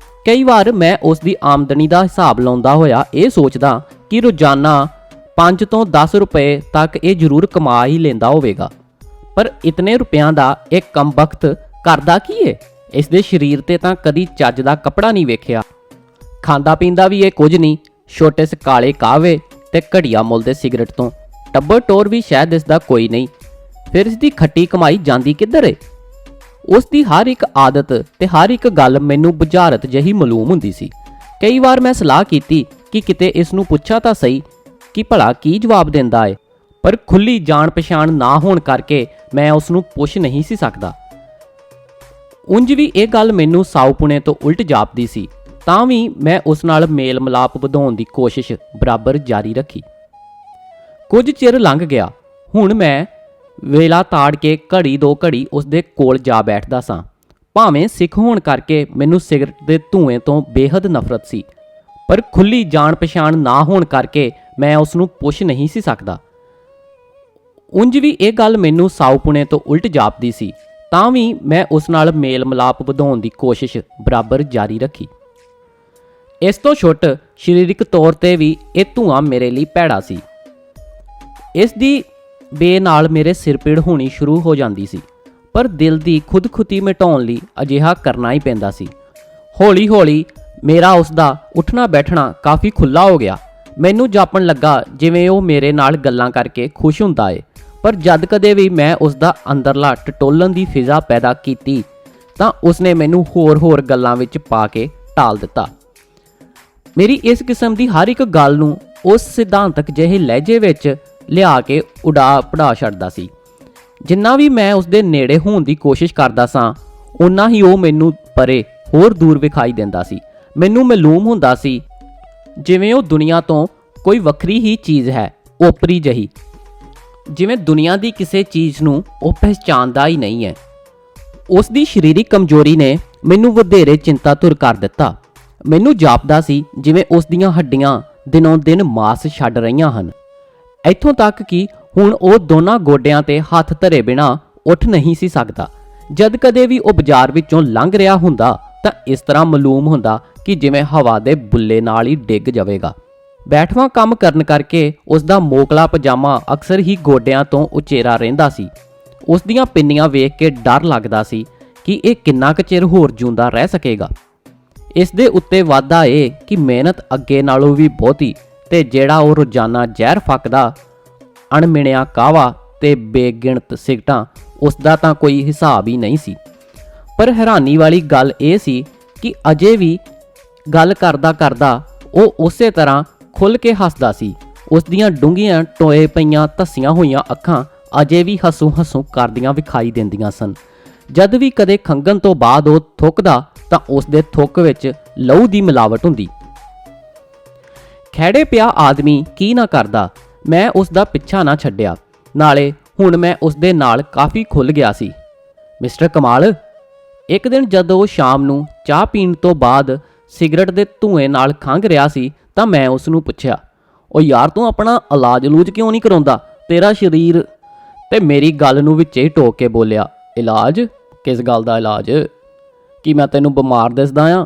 ਕਈ ਵਾਰ ਮੈਂ ਉਸ ਦੀ ਆਮਦਨੀ ਦਾ ਹਿਸਾਬ ਲਾਉਂਦਾ ਹੋਇਆ ਇਹ ਸੋਚਦਾ ਕਿ ਰੋਜ਼ਾਨਾ 5 ਤੋਂ 10 ਰੁਪਏ ਤੱਕ ਇਹ ਜ਼ਰੂਰ ਕਮਾ ਹੀ ਲੈਂਦਾ ਹੋਵੇਗਾ। ਪਰ ਇਤਨੇ ਰੁਪਿਆਂ ਦਾ ਇਹ ਕਮਬਖਤ ਕਰਦਾ ਕੀ ਏ? ਇਸ ਦੇ ਸਰੀਰ ਤੇ ਤਾਂ ਕਦੀ ਚੱਜ ਦਾ ਕੱਪੜਾ ਨਹੀਂ ਵੇਖਿਆ। ਖਾਂਦਾ ਪੀਂਦਾ ਵੀ ਇਹ ਕੁਝ ਨਹੀਂ, ਛੋਟੇ ਸੇ ਕਾਲੇ ਕਾਵੇ ਤੇ ਘੜੀਆ ਮੁੱਲ ਦੇ ਸਿਗਰਟ ਤੋਂ ਟੱਬਰ ਟੋਰ ਵੀ ਸ਼ਾਇਦ ਇਸ ਦਾ ਕੋਈ ਨਹੀਂ। ਫਿਰ ਇਸ ਦੀ ਖੱਟੀ ਕਮਾਈ ਜਾਂਦੀ ਕਿੱਧਰ ਏ? ਉਸ ਦੀ ਹਰ ਇੱਕ ਆਦਤ ਤੇ ਹਰ ਇੱਕ ਗੱਲ ਮੈਨੂੰ ਬੁਝਾਰਤ ਜਿਹੀ ਮਾਲੂਮ ਹੁੰਦੀ ਸੀ। ਕਈ ਵਾਰ ਮੈਂ ਸਲਾਹ ਕੀਤੀ ਕਿ ਕਿਤੇ ਇਸ ਨੂੰ ਪੁੱਛਾਂ ਤਾਂ ਸਹੀ ਕਿ ਭਲਾ ਕੀ ਜਵਾਬ ਦਿੰਦਾ ਏ, ਪਰ ਖੁੱਲੀ ਜਾਣ ਪਛਾਣ ਨਾ ਹੋਣ ਕਰਕੇ ਮੈਂ ਉਸ ਨੂੰ ਪੁੱਛ ਨਹੀਂ ਸੀ ਸਕਦਾ। ਉਂਝ ਵੀ ਇਹ ਗੱਲ ਮੈਨੂੰ ਸਾਊਪੁਣੇ ਤੋਂ ਉਲਟ ਜਾਪਦੀ ਸੀ, ਤਾਂ ਵੀ ਮੈਂ ਉਸ ਨਾਲ ਮੇਲ ਮਿਲਾਪ ਵਧਾਉਣ ਦੀ ਕੋਸ਼ਿਸ਼ ਬਰਾਬਰ ਜਾਰੀ ਰੱਖੀ। ਕੁਝ ਚਿਰ ਲੰਘ ਗਿਆ। ਹੁਣ ਮੈਂ ਵੇਲਾ ਤਾੜ ਕੇ ਘੜੀ ਦੋ ਘੜੀ ਉਸ ਦੇ ਕੋਲ ਜਾ ਬੈਠਦਾ ਸਾਂ। ਭਾਵੇਂ ਸਿੱਖ ਹੋਣ ਕਰਕੇ ਮੈਨੂੰ ਸਿਗਰਟ ਦੇ ਧੂਏ ਤੋਂ ਬੇਹੱਦ ਨਫ਼ਰਤ ਸੀ, ਪਰ ਖੁੱਲੀ ਜਾਣ ਪਛਾਣ ਨਾ ਹੋਣ ਕਰਕੇ ਮੈਂ ਉਸ ਨੂੰ ਪੁੱਛ ਨਹੀਂ ਸੀ ਸਕਦਾ। ਉਂਝ ਵੀ ਇਹ ਗੱਲ ਮੈਨੂੰ ਸਾਊਪੁਣੇ ਤੋਂ ਉਲਟ ਜਾਪਦੀ ਸੀ, ਤਾਂ ਵੀ ਮੈਂ ਉਸ ਨਾਲ ਮੇਲ ਮਿਲਾਪ ਵਧਾਉਣ ਦੀ ਕੋਸ਼ਿਸ਼ ਬਰਾਬਰ ਜਾਰੀ ਰੱਖੀ। ਇਸ ਤੋਂ ਛੁੱਟ ਸਰੀਰਕ ਤੌਰ ਤੇ ਵੀ ਇਹ ਧੂਆਂ ਮੇਰੇ ਲਈ ਭੈੜਾ ਸੀ। ਇਸ ਦੀ ਬੇ ਨਾਲ ਮੇਰੇ ਸਿਰ ਪੀੜ ਹੋਣੀ ਸ਼ੁਰੂ ਹੋ ਜਾਂਦੀ ਸੀ, ਪਰ ਦਿਲ ਦੀ ਖੁਦਖੁਤੀ ਮਿਟਾਉਣ ਲਈ ਅਜਿਹਾ ਕਰਨਾ ਹੀ ਪੈਂਦਾ ਸੀ। ਹੌਲੀ ਹੌਲੀ ਮੇਰਾ ਉਸ ਦਾ ਉੱਠਣਾ ਬੈਠਣਾ ਕਾਫੀ ਖੁੱਲ੍ਹਾ ਹੋ ਗਿਆ। ਮੈਨੂੰ ਜਾਪਣ ਲੱਗਾ ਜਿਵੇਂ ਉਹ ਮੇਰੇ ਨਾਲ ਗੱਲਾਂ ਕਰਕੇ ਖੁਸ਼ ਹੁੰਦਾ ਏ, ਪਰ ਜਦ ਕਦੇ ਵੀ ਮੈਂ ਉਸ ਦਾ ਅੰਦਰਲਾ ਟਟੋਲਣ ਦੀ ਫਿਜ਼ਾ ਪੈਦਾ ਕੀਤੀ ਤਾਂ ਉਸਨੇ ਮੈਨੂੰ ਹੋਰ ਗੱਲਾਂ ਵਿੱਚ ਪਾ ਕੇ ਟਾਲ ਦਿੱਤਾ। ਮੇਰੀ ਇਸ ਕਿਸਮ ਦੀ ਹਰ ਇੱਕ ਗੱਲ ਨੂੰ ਉਸ ਸਿਧਾਂਤਕ ਜਿਹੇ ਲਹਿਜੇ ਵਿੱਚ ਲਿਆ ਕੇ ਉਡਾ ਪੜਾ ਛੱਡਦਾ ਸੀ। ਜਿੰਨਾ ਵੀ ਮੈਂ ਉਸ ਦੇ ਨੇੜੇ ਹੋਣ ਦੀ ਕੋਸ਼ਿਸ਼ ਕਰਦਾ ਸਾਂ, ਓਨਾ ਹੀ ਉਹ ਮੈਨੂੰ ਪਰੇ ਹੋਰ ਦੂਰ ਵਿਖਾਈ ਦਿੰਦਾ ਸੀ। ਮੈਨੂੰ ਮਾਲੂਮ ਹੁੰਦਾ ਸੀ ਜਿਵੇਂ ਉਹ ਦੁਨੀਆ ਤੋਂ ਕੋਈ ਵੱਖਰੀ ਹੀ ਚੀਜ਼ ਹੈ, ਓਪਰੀ ਜਹੀ, ਜਿਵੇਂ ਦੁਨੀਆ ਦੀ ਕਿਸੇ ਚੀਜ਼ ਨੂੰ ਉਹ ਪਹਿਚਾਣਦਾ ਹੀ ਨਹੀਂ ਹੈ। ਉਸ ਦੀ ਸਰੀਰਕ ਕਮਜ਼ੋਰੀ ਨੇ ਮੈਨੂੰ ਵਧੇਰੇ ਚਿੰਤਾਤੁਰ ਕਰ ਦਿੱਤਾ। ਮੈਨੂੰ ਜਾਪਦਾ ਸੀ ਜਿਵੇਂ ਉਸ ਦੀਆਂ ਹੱਡੀਆਂ ਦਿਨੋਂ ਦਿਨ ਮਾਸ ਛੱਡ ਰਹੀਆਂ ਹਨ। ਇੱਥੋਂ ਤੱਕ ਕਿ ਹੁਣ ਉਹ ਦੋਨਾਂ ਗੋਡਿਆਂ ਤੇ ਹੱਥ ਧਰੇ ਬਿਨਾਂ ਉੱਠ ਨਹੀਂ ਸੀ ਸਕਦਾ। ਜਦ ਕਦੇ ਵੀ ਉਹ ਬਾਜ਼ਾਰ ਵਿੱਚੋਂ ਲੰਘ ਰਿਹਾ ਹੁੰਦਾ ਤਾਂ ਇਸ ਤਰ੍ਹਾਂ ਮਾਲੂਮ ਹੁੰਦਾ ਕਿ ਜਿਵੇਂ ਹਵਾ ਦੇ ਬੁੱਲੇ ਨਾਲ ਹੀ ਡਿੱਗ ਜਾਵੇਗਾ। ਬੈਠਵਾਂ ਕੰਮ ਕਰਨ ਕਰਕੇ ਉਸ ਦਾ ਮੋਕਲਾ ਪਜਾਮਾ ਅਕਸਰ ਹੀ ਗੋਡਿਆਂ ਤੋਂ ਉਚੇਰਾ ਰਹਿੰਦਾ ਸੀ। ਉਸ ਦੀਆਂ ਪਿੰਨੀਆਂ ਵੇਖ ਕੇ ਡਰ ਲੱਗਦਾ ਸੀ ਕਿ ਇਹ ਕਿੰਨਾ ਕੁ ਚਿਰ ਹੋਰ ਜਿਉਂਦਾ ਰਹਿ ਸਕੇਗਾ। ਇਸ ਦੇ ਉੱਤੇ ਵਾਧਾ ਇਹ ਕਿ ਮਿਹਨਤ ਅੱਗੇ ਨਾਲੋਂ ਵੀ ਬਹੁਤੀ, ਤੇ ਜਿਹੜਾ ਉਹ ਰੋਜ਼ਾਨਾ ਜ਼ਹਿਰ ਫੱਕਦਾ, ਅਣਮਿਣਿਆ ਕਾਹਵਾ ਤੇ ਬੇਗਿਣਤ ਸਿਗਟਾਂ, ਉਸ ਦਾ ਤਾਂ ਕੋਈ ਹਿਸਾਬ ਹੀ ਨਹੀਂ ਸੀ। ਪਰ ਹੈਰਾਨੀ ਵਾਲੀ ਗੱਲ ਇਹ ਸੀ ਕਿ ਅਜੇ ਵੀ ਗੱਲ ਕਰਦਾ ਉਹ ਉਸੇ ਤਰ੍ਹਾਂ ਖੁੱਲ੍ਹ ਕੇ ਹੱਸਦਾ ਸੀ। ਉਸ ਦੀਆਂ ਡੂੰਘੀਆਂ ਟੋਏ ਪਈਆਂ ਧੱਸੀਆਂ ਹੋਈਆਂ ਅੱਖਾਂ ਅਜੇ ਵੀ ਹਸੂ ਕਰਦੀਆਂ ਵਿਖਾਈ ਦਿੰਦੀਆਂ ਸਨ। ਜਦ ਵੀ ਕਦੇ ਖੰਘਣ ਤੋਂ ਬਾਅਦ ਉਹ ਥੁੱਕਦਾ ਤਾਂ ਉਸ ਦੇ ਥੁੱਕ ਵਿੱਚ ਲਹੂ ਦੀ ਮਿਲਾਵਟ ਹੁੰਦੀ। ਖਹਿੜੇ ਪਿਆ ਆਦਮੀ ਕੀ ਨਾ ਕਰਦਾ, ਮੈਂ ਉਸ ਦਾ ਪਿੱਛਾ ਨਾ ਛੱਡਿਆ। ਨਾਲੇ ਹੁਣ ਮੈਂ ਉਸ ਦੇ ਨਾਲ ਕਾਫੀ ਖੁੱਲ੍ਹ ਗਿਆ ਸੀ। ਮਿਸਟਰ ਕਮਾਲ, ਇੱਕ ਦਿਨ ਜਦੋਂ ਉਹ ਸ਼ਾਮ ਨੂੰ ਚਾਹ ਪੀਣ ਤੋਂ ਬਾਅਦ ਸਿਗਰਟ ਦੇ ਧੂਏ ਨਾਲ ਖੰਘ ਰਿਹਾ ਸੀ ਤਾਂ ਮੈਂ ਉਸ ਨੂੰ ਪੁੱਛਿਆ, ਉਹ ਯਾਰ ਤੂੰ ਆਪਣਾ ਇਲਾਜ ਕਿਉਂ ਨਹੀਂ ਕਰਾਉਂਦਾ? ਤੇਰਾ ਸਰੀਰ। ਤੇ ਮੇਰੀ ਗੱਲ ਨੂੰ ਵਿੱਚੇ ਹੀ ਟੋਕ ਕੇ ਬੋਲਿਆ, ਇਲਾਜ? ਕਿਸ ਗੱਲ ਦਾ ਇਲਾਜ? ਕੀ ਮੈਂ ਤੈਨੂੰ ਬਿਮਾਰ ਦਿਸਦਾ ਆ?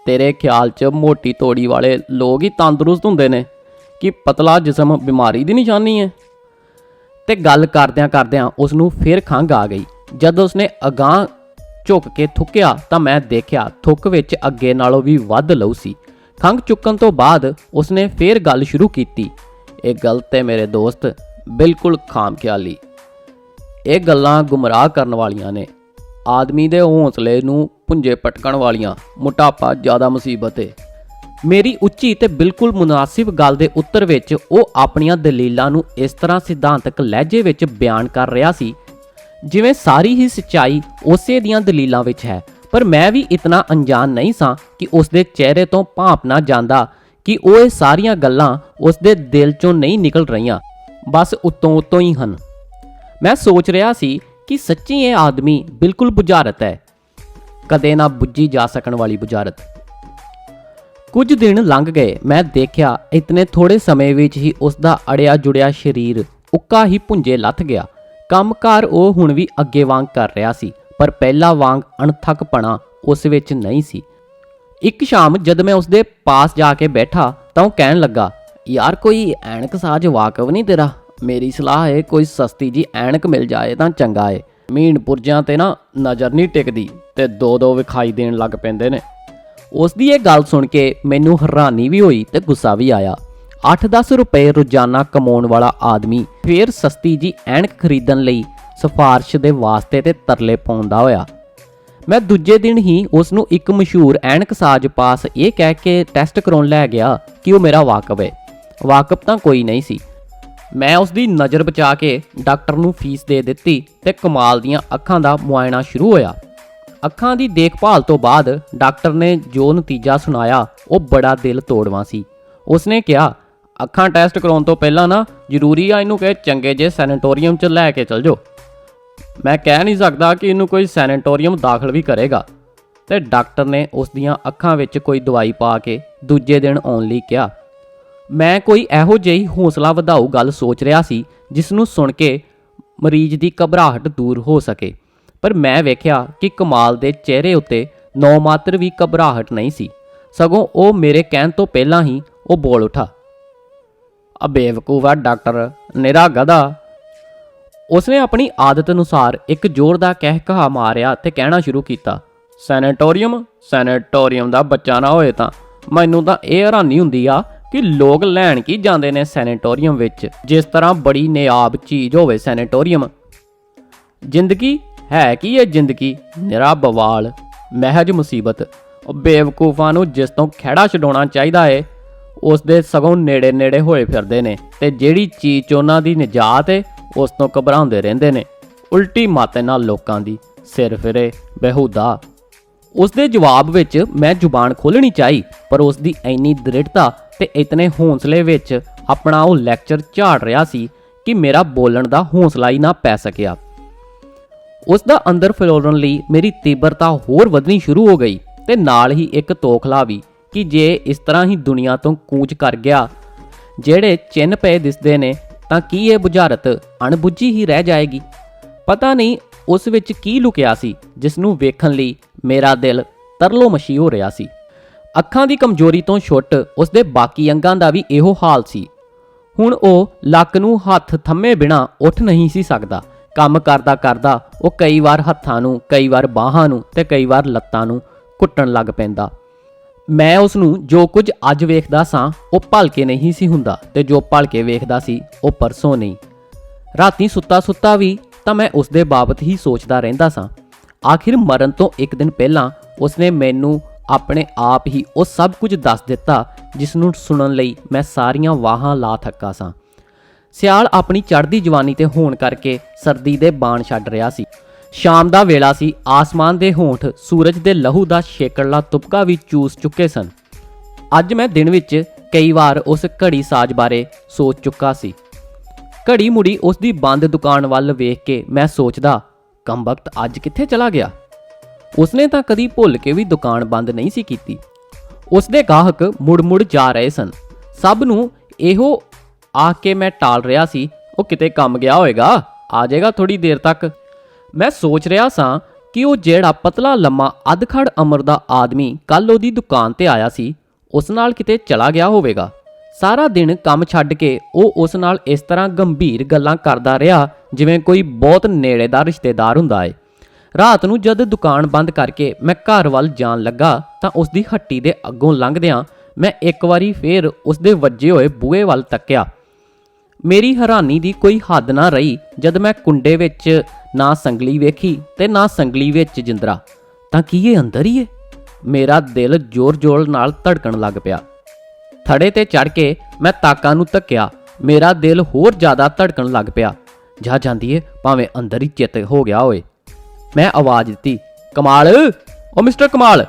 ਤੇਰੇ ਖਿਆਲ 'ਚ ਮੋਟੀ ਤੋੜੀ ਵਾਲੇ ਲੋਕ ਹੀ ਤੰਦਰੁਸਤ ਹੁੰਦੇ ਨੇ? ਕਿ ਪਤਲਾ ਜਿਸਮ ਬਿਮਾਰੀ ਦੀ ਨਿਸ਼ਾਨੀ ਹੈ? ਤੇ ਗੱਲ ਕਰਦਿਆਂ ਉਸ ਨੂੰ ਫਿਰ ਖੰਘ ਆ ਗਈ। ਜਦ ਉਸਨੇ ਅਗਾਂਹ ਝੁੱਕ ਕੇ ਥੁੱਕਿਆ ਤਾਂ ਮੈਂ ਦੇਖਿਆ ਥੁੱਕ ਵਿੱਚ ਅੱਗੇ ਨਾਲੋਂ ਵੀ ਵੱਧ ਲਹੂ ਸੀ। ਖੰਘ ਚੁੱਕਣ ਤੋਂ ਬਾਅਦ ਉਸਨੇ ਫੇਰ ਗੱਲ ਸ਼ੁਰੂ ਕੀਤੀ, ਇਹ ਗਲਤ ਹੈ ਮੇਰੇ ਦੋਸਤ, ਬਿਲਕੁਲ ਖਾਮਖਿਆਲੀ। ਇਹ ਗੱਲਾਂ ਗੁੰਮਰਾਹ ਕਰਨ ਵਾਲੀਆਂ ਨੇ, ਆਦਮੀ ਦੇ ਹੌਸਲੇ ਨੂੰ ਪੁੰਜੇ ਪਟਕਣ ਵਾਲੀਆਂ। ਮੋਟਾਪਾ ਜ਼ਿਆਦਾ ਮੁਸੀਬਤ ਹੈ। ਮੇਰੀ ਉੱਚੀ ਤੇ ਬਿਲਕੁਲ ਮੁਨਾਸਿਬ ਗੱਲ ਦੇ ਉੱਤਰ ਵਿੱਚ ਉਹ ਆਪਣੀਆਂ ਦਲੀਲਾਂ ਨੂੰ ਇਸ ਤਰ੍ਹਾਂ ਸਿਧਾਂਤਕ ਲਹਿਜੇ ਵਿੱਚ ਬਿਆਨ ਕਰ ਰਿਹਾ ਸੀ ਜਿਵੇਂ ਸਾਰੀ ਹੀ ਸੱਚਾਈ ਉਸੇ ਦੀਆਂ ਦਲੀਲਾਂ ਵਿੱਚ ਹੈ। ਪਰ ਮੈਂ ਵੀ ਇਤਨਾ ਅਣਜਾਣ ਨਹੀਂ ਸਾਂ ਕਿ ਉਸ ਦੇ ਚਿਹਰੇ ਤੋਂ ਭਾਂਪ ਨਾ ਜਾਂਦਾ ਕਿ ਉਹ ਇਹ ਸਾਰੀਆਂ ਗੱਲਾਂ ਉਸ ਦੇ ਦਿਲ 'ਚੋਂ ਨਹੀਂ ਨਿਕਲ ਰਹੀਆਂ, ਬਸ ਉੱਤੋਂ ਹੀ ਹਨ। ਮੈਂ ਸੋਚ ਰਿਹਾ ਸੀ ਕਿ ਸੱਚੀ ਇਹ ਆਦਮੀ ਬਿਲਕੁਲ ਬੁਝਾਰਤ ਹੈ, ਕਦੇ ਨਾ ਬੁੱਝੀ ਜਾ ਸਕਣ ਵਾਲੀ ਬੁਝਾਰਤ। ਕੁਝ ਦਿਨ ਲੰਘ ਗਏ। ਮੈਂ ਦੇਖਿਆ ਇਤਨੇ ਥੋੜੇ ਸਮੇਂ ਵਿੱਚ ਹੀ ਉਸ ਦਾ ਅੜਿਆ ਜੁੜਿਆ ਸਰੀਰ ਉੱਕਾ ਹੀ ਪੁੰਜੇ ਲੱਥ ਗਿਆ। ਕੰਮਕਾਰ ਉਹ ਹੁਣ ਵੀ ਅੱਗੇ ਵਾਂਗ ਕਰ ਰਿਹਾ ਸੀ, ਪਰ ਪਹਿਲਾਂ ਵਾਂਗ ਅਣਥੱਕਪਣਾ ਉਸ ਵਿੱਚ ਨਹੀਂ ਸੀ। ਇੱਕ ਸ਼ਾਮ ਜਦ ਮੈਂ ਉਸ ਦੇ ਪਾਸ ਜਾ ਕੇ ਬੈਠਾ ਤਾਂ ਉਹ ਕਹਿਣ ਲੱਗਾ, ਯਾਰ ਕੋਈ ਐਨਕ ਸਾਜ ਵਾਕਫ ਨਹੀਂ ਤੇਰਾ? ਮੇਰੀ ਸਲਾਹ ਹੈ ਕੋਈ ਸਸਤੀ ਜੀ ਐਨਕ ਮਿਲ ਜਾਏ ਤਾਂ ਚੰਗਾ ਏ। ਮੀਨ ਪੁਰਜਿਆਂ ਤੇ ਨਾ ਨਜ਼ਰ ਨਹੀਂ ਟਿਕਦੀ ਤੇ ਦੋ ਵਿਖਾਈ ਦੇਣ ਲੱਗ ਪੈਂਦੇ ਨੇ। ਉਸ ਦੀ ਇਹ ਗੱਲ ਸੁਣ ਕੇ ਮੈਨੂੰ ਹੈਰਾਨੀ ਵੀ ਹੋਈ ਤੇ ਗੁੱਸਾ ਵੀ ਆਇਆ। 8-10 ਰੁਪਏ ਰੋਜ਼ਾਨਾ ਕਮਾਉਣ ਵਾਲਾ ਆਦਮੀ ਫੇਰ ਸਸਤੀ ਜੀ ਐਨਕ ਖਰੀਦਣ ਲਈ ਸਿਫਾਰਿਸ਼ ਦੇ ਵਾਸਤੇ ਤੇ ਤਰਲੇ ਪਾਉਂਦਾ ਹੋਇਆ। ਮੈਂ ਦੂਜੇ ਦਿਨ ਹੀ ਉਸ ਨੂੰ ਇੱਕ ਮਸ਼ਹੂਰ ਐਨਕਸਾਜ ਪਾਸ ਇਹ ਕਹਿ ਕੇ ਟੈਸਟ ਕਰਾਉਣ ਲੈ ਗਿਆ ਕਿ ਉਹ ਮੇਰਾ ਵਾਕਫ ਹੈ। ਵਾਕਫ ਤਾਂ ਕੋਈ ਨਹੀਂ ਸੀ। ਮੈਂ ਉਸ ਦੀ ਨਜ਼ਰ ਬਚਾ ਕੇ ਡਾਕਟਰ ਨੂੰ ਫੀਸ ਦੇ ਦਿੱਤੀ ਤੇ ਕਮਾਲ ਦੀਆਂ ਅੱਖਾਂ ਦਾ ਮੁਆਇਨਾ ਸ਼ੁਰੂ ਹੋਇਆ। ਅੱਖਾਂ ਦੀ ਦੇਖਭਾਲ ਤੋਂ ਬਾਅਦ ਡਾਕਟਰ ਨੇ ਜੋ ਨਤੀਜਾ ਸੁਣਾਇਆ ਉਹ ਬੜਾ ਦਿਲ ਤੋੜਵਾਂ ਸੀ। ਉਸਨੇ ਕਿਹਾ, ਅੱਖਾਂ ਟੈਸਟ ਕਰਾਉਣ ਤੋਂ ਪਹਿਲਾਂ ਨਾ ਜ਼ਰੂਰੀ ਆ ਇਹਨੂੰ ਕਿ ਚੰਗੇ ਜਿਹੇ ਸੈਨੇਟੋਰੀਅਮ 'ਚ ਲੈ ਕੇ ਚਲ ਜਾਓ। ਮੈਂ ਕਹਿ ਨਹੀਂ ਸਕਦਾ ਕਿ ਇਹਨੂੰ ਕੋਈ ਸੈਨੇਟੋਰੀਅਮ ਦਾਖਲ ਵੀ ਕਰੇਗਾ। ਤੇ ਡਾਕਟਰ ਨੇ ਉਸ ਦੀਆਂ ਅੱਖਾਂ ਵਿੱਚ ਕੋਈ ਦਵਾਈ ਪਾ ਕੇ ਦੂਜੇ ਦਿਨ ਆਉਣ ਲਈ ਕਿਹਾ। ਮੈਂ ਕੋਈ ਇਹੋ ਜਿਹੀ ਹੌਸਲਾ ਵਧਾਊ ਗੱਲ ਸੋਚ ਰਿਹਾ ਸੀ ਜਿਸ ਨੂੰ ਸੁਣ ਕੇ ਮਰੀਜ਼ ਦੀ ਘਬਰਾਹਟ ਦੂਰ ਹੋ ਸਕੇ, ਪਰ ਮੈਂ ਵੇਖਿਆ ਕਿ ਕਮਾਲ ਦੇ ਚਿਹਰੇ ਉੱਤੇ ਨੌ ਮਾਤਰ ਵੀ ਘਬਰਾਹਟ ਨਹੀਂ ਸੀ, ਸਗੋਂ ਉਹ ਮੇਰੇ ਕਹਿਣ ਤੋਂ ਪਹਿਲਾਂ ਹੀ ਉਹ ਬੋਲ ਉੱਠਾ, ਆ ਬੇਵਕੂਫ ਆ ਡਾਕਟਰ, ਨਿਰਾ ਗਧਾ। ਉਸਨੇ ਆਪਣੀ ਆਦਤ ਅਨੁਸਾਰ ਇੱਕ ਜ਼ੋਰ ਦਾ ਕਹਿ ਮਾਰਿਆ ਤੇ ਕਹਿਣਾ ਸ਼ੁਰੂ ਕੀਤਾ, ਸੈਨੇਟੋਰੀਅਮ ਦਾ ਬੱਚਾ ਨਾ ਹੋਏ ਤਾਂ ਮੈਨੂੰ ਤਾਂ ਇਹ ਹੈਰਾਨੀ ਹੁੰਦੀ ਆ ਕਿ ਲੋਕ ਲੈਣ ਕੀ ਜਾਂਦੇ ਨੇ ਸੈਨੇਟੋਰੀਅਮ ਵਿੱਚ, ਜਿਸ ਤਰ੍ਹਾਂ ਬੜੀ ਨਿਆਬ ਚੀਜ਼ ਹੋਵੇ ਸੈਨੇਟੋਰੀਅਮ। ਜ਼ਿੰਦਗੀ ਹੈ ਕੀ ਇਹ ਜ਼ਿੰਦਗੀ, ਨਿਰਾ ਬਵਾਲ, ਮਹਿਜ ਮੁਸੀਬਤ। ਉਹ ਬੇਵਕੂਫਾਂ ਨੂੰ ਜਿਸ ਤੋਂ ਖਹਿੜਾ ਛਡਾਉਣਾ ਚਾਹੀਦਾ ਏ ਉਸ ਦੇ ਸਗੋਂ ਨੇੜੇ ਨੇੜੇ ਹੋਏ ਫਿਰਦੇ ਨੇ, ਤੇ ਜਿਹੜੀ ਚੀਜ਼ 'ਚ ਉਹਨਾਂ ਦੀ ਨਿਜਾਤ ਏ ਉਸ ਤੋਂ ਘਬਰਾਉਂਦੇ ਰਹਿੰਦੇ ਨੇ। ਉਲਟੀ ਮੱਤ ਇਹਨਾਂ ਲੋਕਾਂ ਦੀ, ਸਿਰ ਫਿਰੇ ਬੇਹੂਦਾ। ਉਸ ਦੇ ਜਵਾਬ ਵਿੱਚ ਮੈਂ ਜ਼ੁਬਾਨ ਖੋਲ੍ਹਣੀ ਚਾਹੀ, ਪਰ ਉਸ ਦੀ ਇੰਨੀ ਦ੍ਰਿੜਤਾ ਤੇ ਇਤਨੇ ਹੌਂਸਲੇ ਵਿੱਚ ਆਪਣਾ ਉਹ ਲੈਕਚਰ ਝਾੜ ਰਿਹਾ ਸੀ ਕਿ ਮੇਰਾ ਬੋਲਣ ਦਾ ਹੌਸਲਾ ਹੀ ਨਾ ਪੈ ਸਕਿਆ। ਉਸ ਦਾ ਅੰਦਰ ਫਲੋਰਨ ਲਈ ਮੇਰੀ ਤੀਬਰਤਾ ਹੋਰ ਵਧਣੀ ਸ਼ੁਰੂ ਹੋ ਗਈ ਤੇ ਨਾਲ ਹੀ ਇੱਕ ਤੋਖਲਾ ਵੀ ਕਿ ਜੇ ਇਸ ਤਰ੍ਹਾਂ ਹੀ ਦੁਨੀਆ ਤੋਂ ਕੂਚ ਕਰ ਗਿਆ, ਜਿਹੜੇ ਚਿੰਨ੍ਹ ਪਏ ਦਿਸਦੇ ਨੇ, ਤਾਂ ਕੀ ਇਹ ਬੁਝਾਰਤ ਅਣਬੁੱਝੀ ਹੀ ਰਹਿ ਜਾਏਗੀ? ਪਤਾ ਨਹੀਂ ਉਸ ਵਿੱਚ ਕੀ ਲੁਕਿਆ ਸੀ ਜਿਸ ਨੂੰ ਵੇਖਣ ਲਈ ਮੇਰਾ ਦਿਲ ਤਰਲੋ ਮਸ਼ੀ ਹੋ ਰਿਹਾ ਸੀ। ਅੱਖਾਂ ਦੀ ਕਮਜ਼ੋਰੀ ਤੋਂ ਛੁੱਟ ਉਸ ਦੇ ਬਾਕੀ ਅੰਗਾਂ ਦਾ ਵੀ ਇਹੋ ਹਾਲ ਸੀ। ਹੁਣ ਉਹ ਲੱਕ ਨੂੰ ਹੱਥ ਥੰਮੇ ਬਿਨਾਂ ਉੱਠ ਨਹੀਂ ਸੀ ਸਕਦਾ। ਕੰਮ ਕਰਦਾ ਕਰਦਾ ਉਹ ਕਈ ਵਾਰ ਹੱਥਾਂ ਨੂੰ, ਕਈ ਵਾਰ ਬਾਹਾਂ ਨੂੰ ਤੇ ਕਈ ਵਾਰ ਲੱਤਾਂ ਨੂੰ ਘੁੱਟਣ ਲੱਗ ਪੈਂਦਾ। ਮੈਂ ਉਸ ਨੂੰ ਜੋ ਕੁਝ ਅੱਜ ਵੇਖਦਾ ਸਾਂ ਉਹ ਭਲਕੇ ਨਹੀਂ ਸੀ ਹੁੰਦਾ, ਤੇ ਜੋ ਭਲਕੇ ਵੇਖਦਾ ਸੀ ਉਹ ਪਰਸੋਂ ਨਹੀਂ। ਰਾਤੀ ਸੁੱਤਾ ਵੀ ਤਾਂ ਮੈਂ ਉਸ ਦੇ ਬਾਬਤ ਹੀ ਸੋਚਦਾ ਰਹਿੰਦਾ ਸਾਂ। ਆਖਿਰ ਮਰਨ ਤੋਂ ਇੱਕ ਦਿਨ ਪਹਿਲਾਂ ਉਸਨੇ ਮੈਨੂੰ ਆਪਣੇ ਆਪ ਹੀ ਉਹ ਸਭ ਕੁਝ ਦੱਸ ਦਿੱਤਾ ਜਿਸ ਨੂੰ ਸੁਣਨ ਲਈ ਮੈਂ ਸਾਰੀਆਂ ਵਾਹਾਂ ਲਾ ਥੱਕਾ ਸਾਂ। ਸਿਆਲ ਆਪਣੀ ਚੜ੍ਹਦੀ ਜਵਾਨੀ ਤੇ ਹੋਣ ਕਰਕੇ ਸਰਦੀ ਦੇ ਬਾਣ ਛੱਡ ਰਿਹਾ ਸੀ। ਸ਼ਾਮ ਦਾ ਵੇਲਾ ਸੀ। ਆਸਮਾਨ ਦੇ ਹੋਂਠ ਸੂਰਜ ਦੇ ਲਹੂ ਦਾ ਛੇਕੜਲਾ ਤੁਪਕਾ ਵੀ ਚੂਸ ਚੁੱਕੇ ਸਨ। ਅੱਜ ਮੈਂ ਦਿਨ ਵਿੱਚ ਕਈ ਵਾਰ ਉਸ ਘੜੀ ਸਾਜ਼ ਬਾਰੇ ਸੋਚ ਚੁੱਕਾ ਸੀ। ਘੜੀ ਮੁੜੀ ਉਸ ਦੀ ਬੰਦ ਦੁਕਾਨ ਵੱਲ ਵੇਖ ਕੇ ਮੈਂ ਸੋਚਦਾ, ਕੰਬਖਤ ਅੱਜ ਕਿੱਥੇ ਚਲਾ ਗਿਆ? ਉਸਨੇ ਤਾਂ ਕਦੀ ਭੁੱਲ ਕੇ ਵੀ ਦੁਕਾਨ ਬੰਦ ਨਹੀਂ ਸੀ ਕੀਤੀ। ਉਸ ਦੇ ਗਾਹਕ ਮੁੜ ਜਾ ਰਹੇ ਸਨ। ਸਭ ਨੂੰ ਇਹੋ ਆਖ ਕੇ ਮੈਂ ਟਾਲ ਰਿਹਾ ਸੀ, ਉਹ ਕਿਤੇ ਕੰਮ ਗਿਆ ਹੋਏਗਾ, ਆ ਜਾਏਗਾ ਥੋੜੀ ਦੇਰ ਤੱਕ। ਮੈਂ ਸੋਚ ਰਿਹਾ ਸਾਂ ਕਿ ਉਹ ਜਿਹੜਾ ਪਤਲਾ ਲੰਮਾ ਅਧਖੜ ਅਮਰ ਦਾ ਆਦਮੀ ਕੱਲ ਉਹਦੀ ਦੁਕਾਨ ਤੇ ਆਇਆ ਸੀ, ਉਸ ਨਾਲ ਕਿਤੇ ਚਲਾ ਗਿਆ ਹੋਵੇਗਾ। ਸਾਰਾ ਦਿਨ ਕੰਮ ਛੱਡ ਕੇ ਉਹ ਉਸ ਨਾਲ ਇਸ ਤਰ੍ਹਾਂ ਗੰਭੀਰ ਗੱਲਾਂ ਕਰਦਾ ਰਿਹਾ ਜਿਵੇਂ ਕੋਈ ਬਹੁਤ ਨੇੜੇ ਦਾ ਰਿਸ਼ਤੇਦਾਰ ਹੁੰਦਾ ਏ। ਰਾਤ ਨੂੰ ਜਦ ਦੁਕਾਨ ਬੰਦ ਕਰਕੇ ਮੈਂ ਘਰ ਵੱਲ ਜਾਣ ਲੱਗਾ ਤਾਂ ਉਸ ਦੀ ਹੱਟੀ ਦੇ ਅੱਗੋਂ ਲੰਘਦਿਆਂ ਮੈਂ ਇੱਕ ਵਾਰੀ ਫੇਰ ਉਸ ਦੇ ਵੱਜੇ ਹੋਏ ਬੂਹੇ ਵੱਲ ਤੱਕਿਆ। ਮੇਰੀ ਹੈਰਾਨੀ ਦੀ ਕੋਈ ਹੱਦ ਨਾ ਰਹੀ ਜਦ ਮੈਂ ਕੁੰਡੇ ਵਿੱਚ ਨਾ ਸੰਗਲੀ ਵੇਖੀ ਤੇ ਨਾ ਸੰਗਲੀ ਵਿੱਚ ਜਿੰਦਰਾ। ਤਾਂ ਕੀ ਇਹ ਅੰਦਰ ਹੀ ਏ? ਮੇਰਾ ਦਿਲ ਜ਼ੋਰ-ਜ਼ੋਰ ਨਾਲ ਧੜਕਣ ਲੱਗ ਪਿਆ। ਥੜੇ ਤੇ ਚੜ ਕੇ ਮੈਂ ਤਾਕਾਂ ਨੂੰ ਧੱਕਿਆ। ਮੇਰਾ ਦਿਲ ਹੋਰ ਜ਼ਿਆਦਾ ਧੜਕਣ ਲੱਗ ਪਿਆ। ਜਾ ਜਾਂਦੀ ਏ, ਭਾਵੇਂ ਅੰਦਰ ਹੀ ਚਿੱਤ ਹੋ ਗਿਆ ਹੋਏ। ਮੈਂ ਆਵਾਜ਼ ਦਿੱਤੀ, ਕਮਾਲ, ਓ ਮਿਸਟਰ ਕਮਾਲ।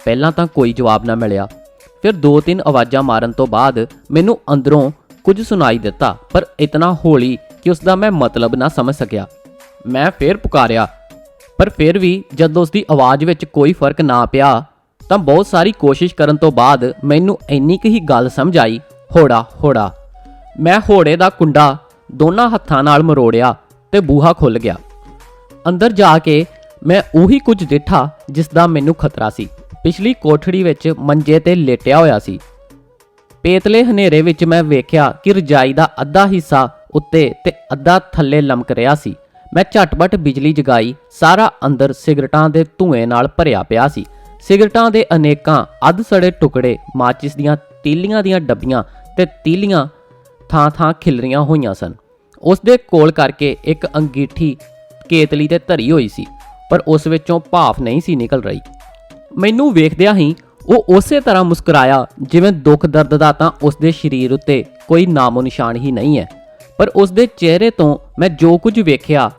ਪਹਿਲਾਂ ਤਾਂ ਕੋਈ ਜਵਾਬ ਨਾ ਮਿਲਿਆ। ਫਿਰ 2-3 ਆਵਾਜ਼ਾਂ ਮਾਰਨ ਤੋਂ ਬਾਅਦ ਮੈਨੂੰ ਅੰਦਰੋਂ ਕੁਝ ਸੁਣਾਈ ਦਿੱਤਾ, ਪਰ ਇਤਨਾ ਹੌਲੀ ਕਿ ਉਸ ਦਾ ਮੈਂ ਮਤਲਬ ਨਾ ਸਮਝ ਸਕਿਆ। ਮੈਂ ਫੇਰ ਪੁਕਾਰਿਆ, ਪਰ ਫਿਰ ਵੀ ਜਦ ਉਸ ਦੀ ਆਵਾਜ਼ ਵਿੱਚ ਕੋਈ ਫਰਕ ਨਾ ਪਿਆ ਤਾਂ ਬਹੁਤ ਸਾਰੀ ਕੋਸ਼ਿਸ਼ ਕਰਨ ਤੋਂ ਬਾਅਦ ਮੈਨੂੰ ਇੰਨੀ ਕੁ ਹੀ ਗੱਲ ਸਮਝ ਆਈ, ਹੋੜਾ। ਮੈਂ ਹੋੜੇ ਦਾ ਕੁੰਡਾ ਦੋਨਾਂ ਹੱਥਾਂ ਨਾਲ ਮਰੋੜਿਆ ਤੇ ਬੂਹਾ ਖੁੱਲ੍ਹ ਗਿਆ। ਅੰਦਰ ਜਾ ਕੇ ਮੈਂ ਉਹੀ ਕੁਝ ਦੇਖਾ ਜਿਸ ਦਾ ਮੈਨੂੰ ਖਤਰਾ ਸੀ। ਪਿਛਲੀ ਕੋਠੜੀ ਵਿੱਚ ਮੰਜੇ ਤੇ ਲੇਟਿਆ ਹੋਇਆ ਸੀ। ਪੇਤਲੇ ਹਨੇਰੇ ਵਿੱਚ ਮੈਂ ਵੇਖਿਆ ਕਿ ਰਜਾਈ ਦਾ ਅੱਧਾ ਹਿੱਸਾ ਉੱਤੇ ਤੇ ਅੱਧਾ ਥੱਲੇ ਲਮਕ ਰਿਹਾ ਸੀ। ਮੈਂ ਝਟਪਟ ਬਿਜਲੀ ਜਗਾਈ। ਸਾਰਾ ਅੰਦਰ ਸਿਗਰਟਾਂ ਦੇ ਧੂਏ ਨਾਲ ਭਰਿਆ ਪਿਆ ਸੀ। ਸਿਗਰਟਾਂ ਦੇ ਅਨੇਕਾਂ ਅੱਧ ਸੜੇ ਟੁਕੜੇ, ਮਾਚਿਸ ਦੀਆਂ ਤੀਲੀਆਂ ਦੀਆਂ ਡੱਬੀਆਂ ਤੇ ਤੀਲੀਆਂ ਥਾਂ-ਥਾਂ ਖਿਲਰੀਆਂ ਹੋਈਆਂ ਸਨ। ਉਸ ਦੇ ਕੋਲ ਕਰਕੇ ਇੱਕ ਅੰਗੀਠੀ ਕੇਤਲੀ ਤੇ ਧਰੀ ਹੋਈ ਸੀ, ਪਰ ਉਸ ਵਿੱਚੋਂ ਭਾਫ਼ ਨਹੀਂ ਸੀ ਨਿਕਲ ਰਹੀ। ਮੈਨੂੰ ਵੇਖਦਿਆਂ ਹੀ ਉਹ ਉਸੇ ਤਰ੍ਹਾਂ ਮੁਸਕਰਾਇਆ ਜਿਵੇਂ ਦੁੱਖ ਦਰਦ ਦਾ ਤਾਂ ਉਸਦੇ ਸਰੀਰ ਉੱਤੇ ਕੋਈ ਨਾਮੋ ਨਿਸ਼ਾਨ ਹੀ ਨਹੀਂ ਹੈ। ਪਰ ਉਸਦੇ ਚਿਹਰੇ ਤੋਂ ਮੈਂ ਜੋ ਕੁਝ ਵੇਖਿਆ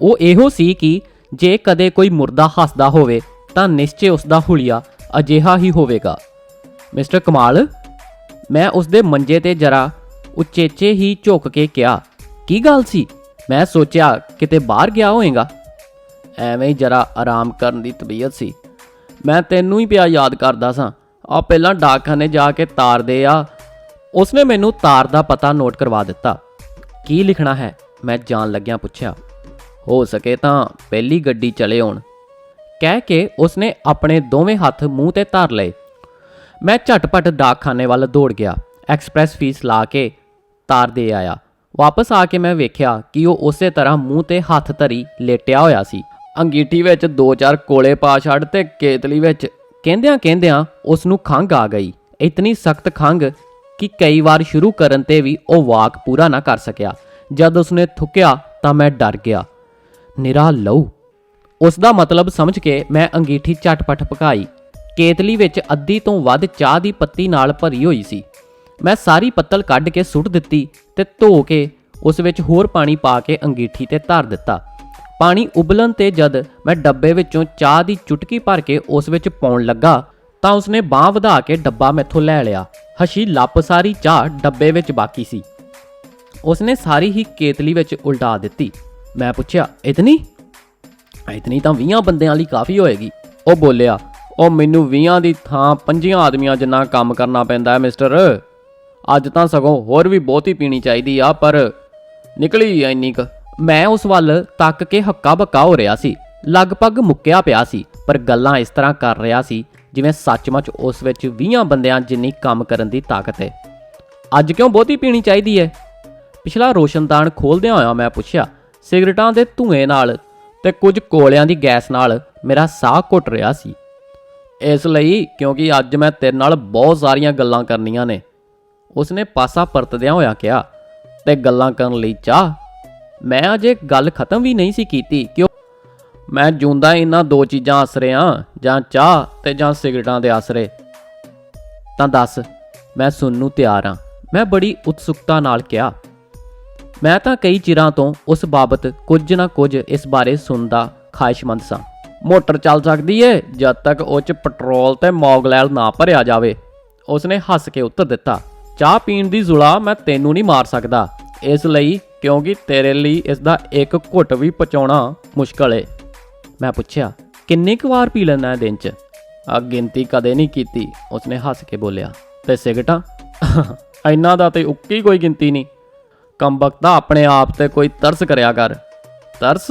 ਉਹ ਇਹੋ ਸੀ ਕਿ ਜੇ ਕਦੇ ਕੋਈ ਮੁਰਦਾ ਹੱਸਦਾ ਹੋਵੇ ਤਾਂ ਨਿਸ਼ਚੇ ਉਸਦਾ ਹੁਲੀਆ ਅਜਿਹਾ ਹੀ ਹੋਵੇਗਾ। ਮਿਸਟਰ ਕਮਾਲ, ਮੈਂ ਉਸਦੇ ਮੰਜੇ ਤੇ ਜਰਾ ਉਚੇਚੇ ਹੀ ਝੁਕ ਕੇ ਕਿਹਾ, ਕੀ ਗੱਲ ਸੀ? ਮੈਂ ਸੋਚਿਆ ਕਿਤੇ ਬਾਹਰ ਗਿਆ ਹੋਵੇਗਾ। ਐਵੇਂ ਹੀ ਜਰਾ ਆਰਾਮ ਕਰਨ ਦੀ ਤਬੀਅਤ ਸੀ। ਮੈਂ ਤੈਨੂੰ ਹੀ ਪਿਆ ਯਾਦ ਕਰਦਾ ਸਾਂ। ਆ ਪਹਿਲਾਂ ਡਾਕਖਾਨੇ ਜਾ ਕੇ ਤਾਰ ਦੇ ਆ। ਉਸਨੇ ਮੈਨੂੰ ਤਾਰ ਦਾ ਪਤਾ ਨੋਟ ਕਰਵਾ ਦਿੱਤਾ। ਕੀ ਲਿਖਣਾ ਹੈ? ਮੈਂ ਜਾਣ ਲੱਗਿਆਂ ਪੁੱਛਿਆ। ਹੋ ਸਕੇ ਤਾਂ ਪਹਿਲੀ ਗੱਡੀ ਚਲੇ ਆਉਣ, ਕਹਿ ਕੇ ਉਸਨੇ ਆਪਣੇ ਦੋਵੇਂ ਹੱਥ ਮੂੰਹ ਤੇ ਧਰ ਲਏ। ਮੈਂ ਝਟਪਟ ਡਾਕਖਾਨੇ ਵੱਲ ਦੌੜ ਗਿਆ। ਐਕਸਪ੍ਰੈਸ ਫੀਸ ਲਾ ਕੇ ਤਾਰ ਦੇ ਆਇਆ। ਵਾਪਸ ਆ ਕੇ ਮੈਂ ਵੇਖਿਆ ਕਿ ਉਹ ਉਸੇ ਤਰ੍ਹਾਂ ਮੂੰਹ ਤੇ ਹੱਥ ਧਰੀ ਲੇਟਿਆ ਹੋਇਆ ਸੀ। ਅੰਗੀਠੀ ਵਿੱਚ 2-4 ਕੋਲੇ ਪਾ ਛੱਡ ਤੇ ਕੇਤਲੀ ਵਿੱਚ। ਕਹਿੰਦਿਆਂ ਉਸ ਨੂੰ ਖੰਘ ਆ ਗਈ। ਇਤਨੀ ਸਖਤ ਖੰਘ ਕਿ ਕਈ ਵਾਰ ਸ਼ੁਰੂ ਕਰਨ ਤੇ ਵੀ ਉਹ ਵਾਕ ਪੂਰਾ ਨਾ ਕਰ ਸਕਿਆ। ਜਦ ਉਸਨੇ ਥੁੱਕਿਆ ਤਾਂ ਮੈਂ ਡਰ ਗਿਆ। ਨਿਰਾ ਲਹੂ। ਉਸ ਦਾ ਮਤਲਬ ਸਮਝ ਕੇ ਮੈਂ ਅੰਗੀਠੀ ਝਟਪਟ ਭਕਾਈ। ਕੇਤਲੀ ਵਿੱਚ ਅੱਧੀ ਤੋਂ ਵੱਧ ਚਾਹ ਦੀ ਪੱਤੀ ਨਾਲ ਭਰੀ ਹੋਈ ਸੀ। ਮੈਂ ਸਾਰੀ ਪੱਤਲ ਕੱਢ ਕੇ ਸੁੱਟ ਦਿੱਤੀ ਤੇ ਧੋ ਕੇ ਉਸ ਵਿੱਚ ਹੋਰ ਪਾਣੀ ਪਾ ਕੇ ਅੰਗੀਠੀ ਤੇ ਧਰ ਦਿੱਤਾ। ਪਾਣੀ ਉਬਲਣ ਤੇ ਜਦ ਮੈਂ ਡੱਬੇ ਵਿੱਚੋਂ ਚਾਹ ਦੀ ਚੁਟਕੀ ਭਰ ਕੇ ਉਸ ਵਿੱਚ ਪਾਉਣ ਲੱਗਾ ਤਾਂ ਉਸਨੇ ਬਾਂਹ ਵਧਾ ਕੇ ਡੱਬਾ ਮੈਥੋਂ ਲੈ ਲਿਆ। ਹਸ਼ੀ ਲੱਪ ਸਾਰੀ ਚਾਹ ਡੱਬੇ ਵਿੱਚ ਬਾਕੀ ਸੀ। ਉਸਨੇ ਸਾਰੀ ਹੀ ਕੇਤਲੀ ਵਿੱਚ ਉਲਟਾ ਦਿੱਤੀ। ਮੈਂ ਪੁੱਛਿਆ, ਇਤਨੀ ਤਾਂ 20 ਬੰਦਿਆਂ ਲਈ ਕਾਫੀ ਹੋਏਗੀ। ਉਹ ਬੋਲਿਆ, ਉਹ ਮੈਨੂੰ 20 ਦੀ ਥਾਂ 5 ਆਦਮੀਆਂ ਜਿੰਨਾ ਕੰਮ ਕਰਨਾ ਪੈਂਦਾ ਹੈ ਮਿਸਟਰ। ਅੱਜ ਤਾਂ ਸਗੋਂ ਹੋਰ ਵੀ ਬਹੁਤੀ ਪੀਣੀ ਚਾਹੀਦੀ ਆ, ਪਰ ਨਿਕਲੀ ਇੰਨੀ ਕੁ। ਮੈਂ ਉਸ ਵੱਲ ਤੱਕ ਕੇ ਹੱਕਾ ਬੱਕਾ ਹੋ ਰਿਹਾ ਸੀ। ਲਗਭਗ ਮੁੱਕਿਆ ਪਿਆ ਸੀ, ਪਰ ਗੱਲਾਂ ਇਸ ਤਰ੍ਹਾਂ ਕਰ ਰਿਹਾ ਸੀ ਜਿਵੇਂ ਸੱਚਮੁੱਚ ਉਸ ਵਿੱਚ 20 ਬੰਦਿਆਂ ਜਿੰਨੀ ਕੰਮ ਕਰਨ ਦੀ ਤਾਕਤ ਹੈ। ਅੱਜ ਕਿਉਂ ਬਹੁਤੀ ਪੀਣੀ ਚਾਹੀਦੀ ਹੈ? ਪਿਛਲਾ ਰੋਸ਼ਨਦਾਨ ਖੋਲ੍ਹਦਿਆਂ ਹੋਇਆ ਮੈਂ ਪੁੱਛਿਆ। ਸਿਗਰਟਾਂ ਦੇ ਧੂਏ ਨਾਲ ਤੇ ਕੁਝ ਕੋਲਿਆਂ ਦੀ ਗੈਸ ਨਾਲ ਮੇਰਾ ਸਾਹ ਘੁੱਟ ਰਿਹਾ ਸੀ। ਇਸ ਲਈ ਕਿਉਂਕਿ ਅੱਜ ਮੈਂ ਤੇਰੇ ਨਾਲ ਬਹੁਤ ਸਾਰੀਆਂ ਗੱਲਾਂ ਕਰਨੀਆਂ ਨੇ, ਉਸਨੇ ਪਾਸਾ ਪਰਤਦਿਆਂ ਹੋਇਆ ਕਿਹਾ। ਤੇ ਗੱਲਾਂ ਕਰਨ ਲਈ ਚਾਹ? ਮੈਂ ਅਜੇ ਗੱਲ ਖਤਮ ਵੀ ਨਹੀਂ ਸੀ ਕੀਤੀ ਕਿ ਮੈਂ ਜੂੰਦਾ ਇਹਨਾਂ 2 ਚੀਜ਼ਾਂ ਆਸਰੇ ਹਾਂ, ਜਾਂ ਚਾਹ ਤੇ ਜਾਂ ਸਿਗਰਟਾਂ ਦੇ ਆਸਰੇ। ਤਾਂ ਦੱਸ, ਮੈਂ ਸੁਣਨ ਨੂੰ ਤਿਆਰ ਹਾਂ, ਮੈਂ ਬੜੀ ਉਤਸੁਕਤਾ ਨਾਲ ਕਿਹਾ। ਮੈਂ ਤਾਂ ਕਈ ਚਿਰਾਂ ਤੋਂ ਉਸ ਬਾਬਤ ਕੁਝ ਨਾ ਕੁਝ ਇਸ ਬਾਰੇ ਸੁਣਨ ਦਾ ਖਾਹਿਸ਼ਮੰਦ ਸਾਂ। ਮੋਟਰ ਚੱਲ ਸਕਦੀ ਏ ਜਦ ਤੱਕ ਉਹ 'ਚ ਪੈਟਰੋਲ ਤੇ ਮੌਗਲੈਲ ਨਾ ਭਰਿਆ ਜਾਵੇ, ਉਸਨੇ ਹੱਸ ਕੇ ਉੱਤਰ ਦਿੱਤਾ। ਚਾਹ ਪੀਣ ਦੀ ਜ਼ੁਲਾ ਮੈਂ ਤੈਨੂੰ ਨਹੀਂ ਮਾਰ ਸਕਦਾ, ਇਸ ਲਈ ਕਿਉਂਕਿ ਤੇਰੇ ਲਈ ਇਸ ਦਾ ਇੱਕ ਘੁੱਟ ਵੀ ਪਚਾਉਣਾ ਮੁਸ਼ਕਲ ਏ। ਮੈਂ ਪੁੱਛਿਆ, ਕਿੰਨੀ ਕੁ ਵਾਰ ਪੀ ਲੈਂਦਾ ਦਿਨ 'ਚ? ਗਿਣਤੀ ਕਦੇ ਨਹੀਂ ਕੀਤੀ, ਉਸਨੇ ਹੱਸ ਕੇ ਬੋਲਿਆ। ਤੇ ਸਿਗਰਟਾਂ? ਇਹਨਾਂ ਦਾ ਤੇ ਉੱਕੀ ਕੋਈ ਗਿਣਤੀ ਨਹੀਂ। ਕੰਬਖਤਾ ਆਪਣੇ ਆਪ ਤੇ ਕੋਈ ਤਰਸ ਕਰਿਆ ਕਰ। ਤਰਸ?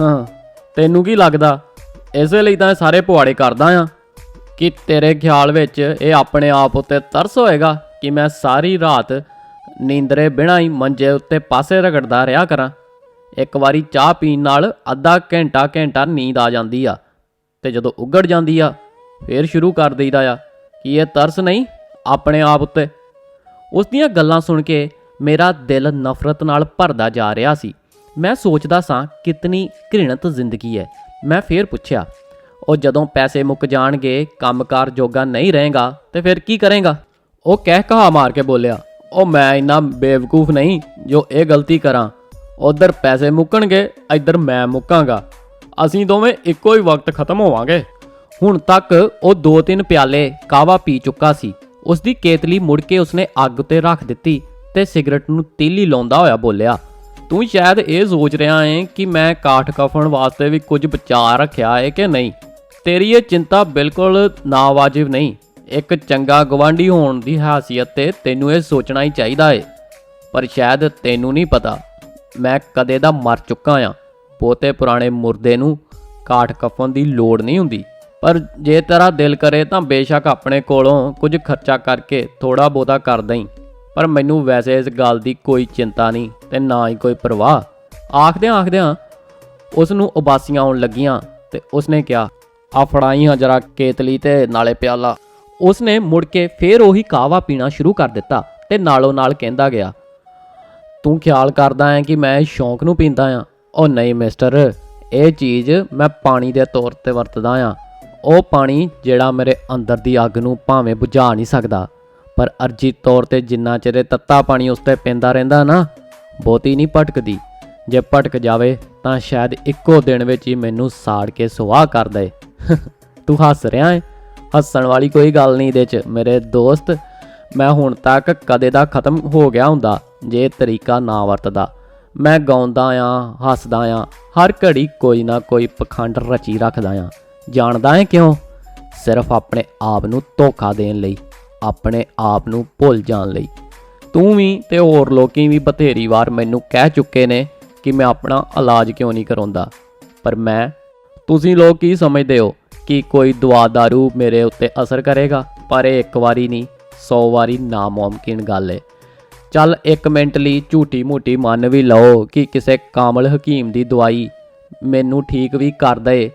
ਹਾਂ, ਤੈਨੂੰ ਕੀ ਲੱਗਦਾ ਇਸੇ ਲਈ ਤਾਂ ਸਾਰੇ ਪੁਆੜੇ ਕਰਦਾ ਆ ਕਿ ਤੇਰੇ ਖਿਆਲ ਵਿੱਚ ਇਹ ਆਪਣੇ ਆਪ ਉੱਤੇ ਤਰਸ ਹੋਏਗਾ ਕਿ ਮੈਂ ਸਾਰੀ ਰਾਤ ਨੀਂਦਰੇ ਬਿਨਾਂ ਹੀ ਮੰਜੇ ਉੱਤੇ ਪਾਸੇ ਰਗੜਦਾ ਰਿਹਾ ਕਰਾਂ। ਇੱਕ ਵਾਰੀ ਚਾਹ ਪੀਣ ਨਾਲ ਅੱਧਾ ਘੰਟਾ ਨੀਂਦ ਆ ਜਾਂਦੀ ਆ, ਤੇ ਜਦੋਂ ਉੱਗੜ ਜਾਂਦੀ ਆ ਫੇਰ ਸ਼ੁਰੂ ਕਰ ਦਈਦਾ ਆ ਕਿ ਇਹ ਤਰਸ ਨਹੀਂ ਆਪਣੇ ਆਪ ਉੱਤੇ। ਉਸ ਦੀਆਂ ਗੱਲਾਂ ਸੁਣ ਕੇ ਮੇਰਾ ਦਿਲ ਨਫ਼ਰਤ ਨਾਲ ਭਰਦਾ ਜਾ ਰਿਹਾ ਸੀ। ਮੈਂ ਸੋਚਦਾ ਸਾਂ ਕਿਤਨੀ ਘ੍ਰਿਣਤ ਜ਼ਿੰਦਗੀ ਹੈ। ਮੈਂ ਫੇਰ ਪੁੱਛਿਆ, ਉਹ ਜਦੋਂ ਪੈਸੇ ਮੁੱਕ ਜਾਣਗੇ, ਕੰਮਕਾਰ ਜੋਗਾ ਨਹੀਂ ਰਹੇਗਾ ਤੇ ਫਿਰ ਕੀ ਕਰੇਗਾ? ਉਹ ਕਹਿ ਕਹਾ ਮਾਰ ਕੇ ਬੋਲਿਆ, ਉਹ ਮੈਂ ਇੰਨਾ ਬੇਵਕੂਫ ਨਹੀਂ ਜੋ ਇਹ ਗਲਤੀ ਕਰਾਂ। ਉੱਧਰ ਪੈਸੇ ਮੁੱਕਣਗੇ, ਇੱਧਰ ਮੈਂ ਮੁੱਕਾਂਗਾ। ਅਸੀਂ ਦੋਵੇਂ ਇੱਕੋ ਹੀ ਵਕਤ ਖਤਮ ਹੋਵਾਂਗੇ। ਹੁਣ ਤੱਕ ਉਹ 2-3 ਪਿਆਲੇ ਕਾਹਵਾ ਪੀ ਚੁੱਕਾ ਸੀ। ਉਸ ਦੀ ਕੇਤਲੀ ਮੁੜ ਕੇ ਉਸਨੇ ਅੱਗ ਉੱਤੇ ਰੱਖ ਦਿੱਤੀ ਤੇ ਸਿਗਰਟ ਨੂੰ ਤੀਲੀ ਲਾਉਂਦਾ ਹੋਇਆ ਬੋਲਿਆ, ਤੂੰ ਸ਼ਾਇਦ ਇਹ ਸੋਚ ਰਿਹਾ ਏ ਕਿ ਮੈਂ ਕਾਠ ਕਫਨ ਵਾਸਤੇ ਵੀ ਕੁਝ ਬਚਾ ਰੱਖਿਆ ਏ ਕਿ ਨਹੀਂ। ਤੇਰੀ ਇਹ ਚਿੰਤਾ ਬਿਲਕੁਲ ਨਾਵਾਜਿਬ ਨਹੀਂ। ਇੱਕ ਚੰਗਾ ਗਵਾਂਢੀ ਹੋਣ ਦੀ ਹੈਸੀਅਤ ਤੇ ਤੈਨੂੰ ਇਹ ਸੋਚਣਾ ਹੀ ਚਾਹੀਦਾ ਏ। ਪਰ ਸ਼ਾਇਦ ਤੈਨੂੰ ਨਹੀਂ ਪਤਾ, ਮੈਂ ਕਦੇ ਦਾ ਮਰ ਚੁੱਕਾ ਆ। ਬਹੁਤੇ ਪੁਰਾਣੇ ਮੁਰਦੇ ਨੂੰ ਕਾਠ ਕਫਨ ਦੀ ਲੋੜ ਨਹੀਂ ਹੁੰਦੀ। ਪਰ ਜੇ ਤੇਰਾ ਦਿਲ ਕਰੇ ਤਾਂ ਬੇਸ਼ੱਕ ਆਪਣੇ ਕੋਲੋਂ ਕੁਝ ਖਰਚਾ ਕਰਕੇ ਥੋੜਾ ਬਹੁਤਾ ਕਰ ਦਈਂ। ਪਰ ਮੈਨੂੰ ਵੈਸੇ ਇਸ ਗੱਲ ਦੀ ਕੋਈ ਚਿੰਤਾ ਨਹੀਂ ਤੇ ਨਾ ਹੀ ਕੋਈ ਪਰਵਾਹ। ਆਖਦਿਆਂ ਉਸ ਨੂੰ ਉਬਾਸੀਆਂ ਆਉਣ ਲੱਗੀਆਂ ਤੇ ਉਸਨੇ ਕਿਹਾ, ਆ ਫੜਾਈ ਹਾਂ ਜਰਾ ਕੇਤਲੀ ਤੇ ਨਾਲੇ ਪਿਆਲਾ। ਉਸਨੇ ਮੁੜ ਕੇ ਫੇਰ ਉਹੀ ਕਾਹਵਾ ਪੀਣਾ ਸ਼ੁਰੂ ਕਰ ਦਿੱਤਾ ਤੇ ਨਾਲੋਂ ਨਾਲ ਕਹਿੰਦਾ ਗਿਆ, ਤੂੰ ਖਿਆਲ ਕਰਦਾ ਹੈ ਕਿ ਮੈਂ ਇਸ ਸ਼ੌਂਕ ਨੂੰ ਪੀਂਦਾ ਆ? ਉਹ ਨਹੀਂ ਮਿਸਟਰ, ਇਹ ਚੀਜ਼ ਮੈਂ ਪਾਣੀ ਦੇ ਤੌਰ ਤੇ ਵਰਤਦਾ ਆ। ਉਹ ਪਾਣੀ ਜਿਹੜਾ ਮੇਰੇ ਅੰਦਰ ਦੀ ਅੱਗ ਨੂੰ ਭਾਵੇਂ ਬੁਝਾ ਨਹੀਂ ਸਕਦਾ, ਪਰ ਅਰਜੀ ਤੌਰ ਤੇ ਜਿੰਨਾ ਚਿਰ ਤੱਤਾ ਪਾਣੀ ਉਸ ਤੇ ਪੈਂਦਾ ਰਹਿੰਦਾ ਨਾ, ਬਹੁਤੀ ਨਹੀਂ ਭਟਕਦੀ। ਜੇ ਭਟਕ ਜਾਵੇ ਤਾਂ ਸ਼ਾਇਦ ਇੱਕੋ ਦਿਨ ਵਿੱਚ ਹੀ ਮੈਨੂੰ ਸਾੜ ਕੇ ਸੁਆਹ ਕਰ ਦੇ। ਤੂੰ ਹੱਸ ਰਿਹਾ ਹੈ? ਹੱਸਣ ਵਾਲੀ ਕੋਈ ਗੱਲ ਨਹੀਂ ਇਹਦੇ 'ਚ ਮੇਰੇ ਦੋਸਤ। ਮੈਂ ਹੁਣ ਤੱਕ ਕਦੇ ਦਾ ਖਤਮ ਹੋ ਗਿਆ ਹੁੰਦਾ ਜੇ ਇਹ ਤਰੀਕਾ ਨਾ ਵਰਤਦਾ। ਮੈਂ ਗਾਉਂਦਾ ਆ, ਹੱਸਦਾ ਆ, ਹਰ ਘੜੀ ਕੋਈ ਨਾ ਕੋਈ ਪਖੰਡ ਰਚੀ ਰੱਖਦਾ ਆ। ਜਾਣਦਾ ਹੈ ਕਿਉਂ? ਸਿਰਫ ਆਪਣੇ ਆਪ ਨੂੰ ਧੋਖਾ ਦੇਣ ਲਈ, ਆਪਣੇ ਆਪ ਨੂੰ ਭੁੱਲ ਜਾਣ ਲਈ। ਤੂੰ ਵੀ ਤੇ ਹੋਰ ਲੋਕੀ ਵੀ ਬਥੇਰੀ ਵਾਰ ਮੈਨੂੰ ਕਹਿ ਚੁੱਕੇ ਨੇ ਕਿ ਮੈਂ ਆਪਣਾ ਇਲਾਜ ਕਿਉਂ ਨਹੀਂ ਕਰਾਉਂਦਾ, ਪਰ ਤੁਸੀਂ ਲੋਕ ਕੀ ਸਮਝਦੇ ਹੋ ਕਿ ਕੋਈ ਦਵਾ ਦਾਰੂ ਮੇਰੇ ਉੱਤੇ ਅਸਰ ਕਰੇਗਾ? ਪਰ ਇਹ ਇੱਕ ਵਾਰੀ ਨਹੀਂ, 100 ਵਾਰੀ ਨਾਮੁਮਕਿਨ ਗੱਲ ਹੈ। ਚੱਲ 1 ਮਿੰਟ ਲਈ ਝੂਠੀ ਮੂਠੀ ਮੰਨ ਵੀ ਲਓ ਕਿ ਕਿਸੇ ਕਾਮਲ ਹਕੀਮ ਦੀ ਦਵਾਈ ਮੈਨੂੰ ਠੀਕ ਵੀ ਕਰ ਦੇ,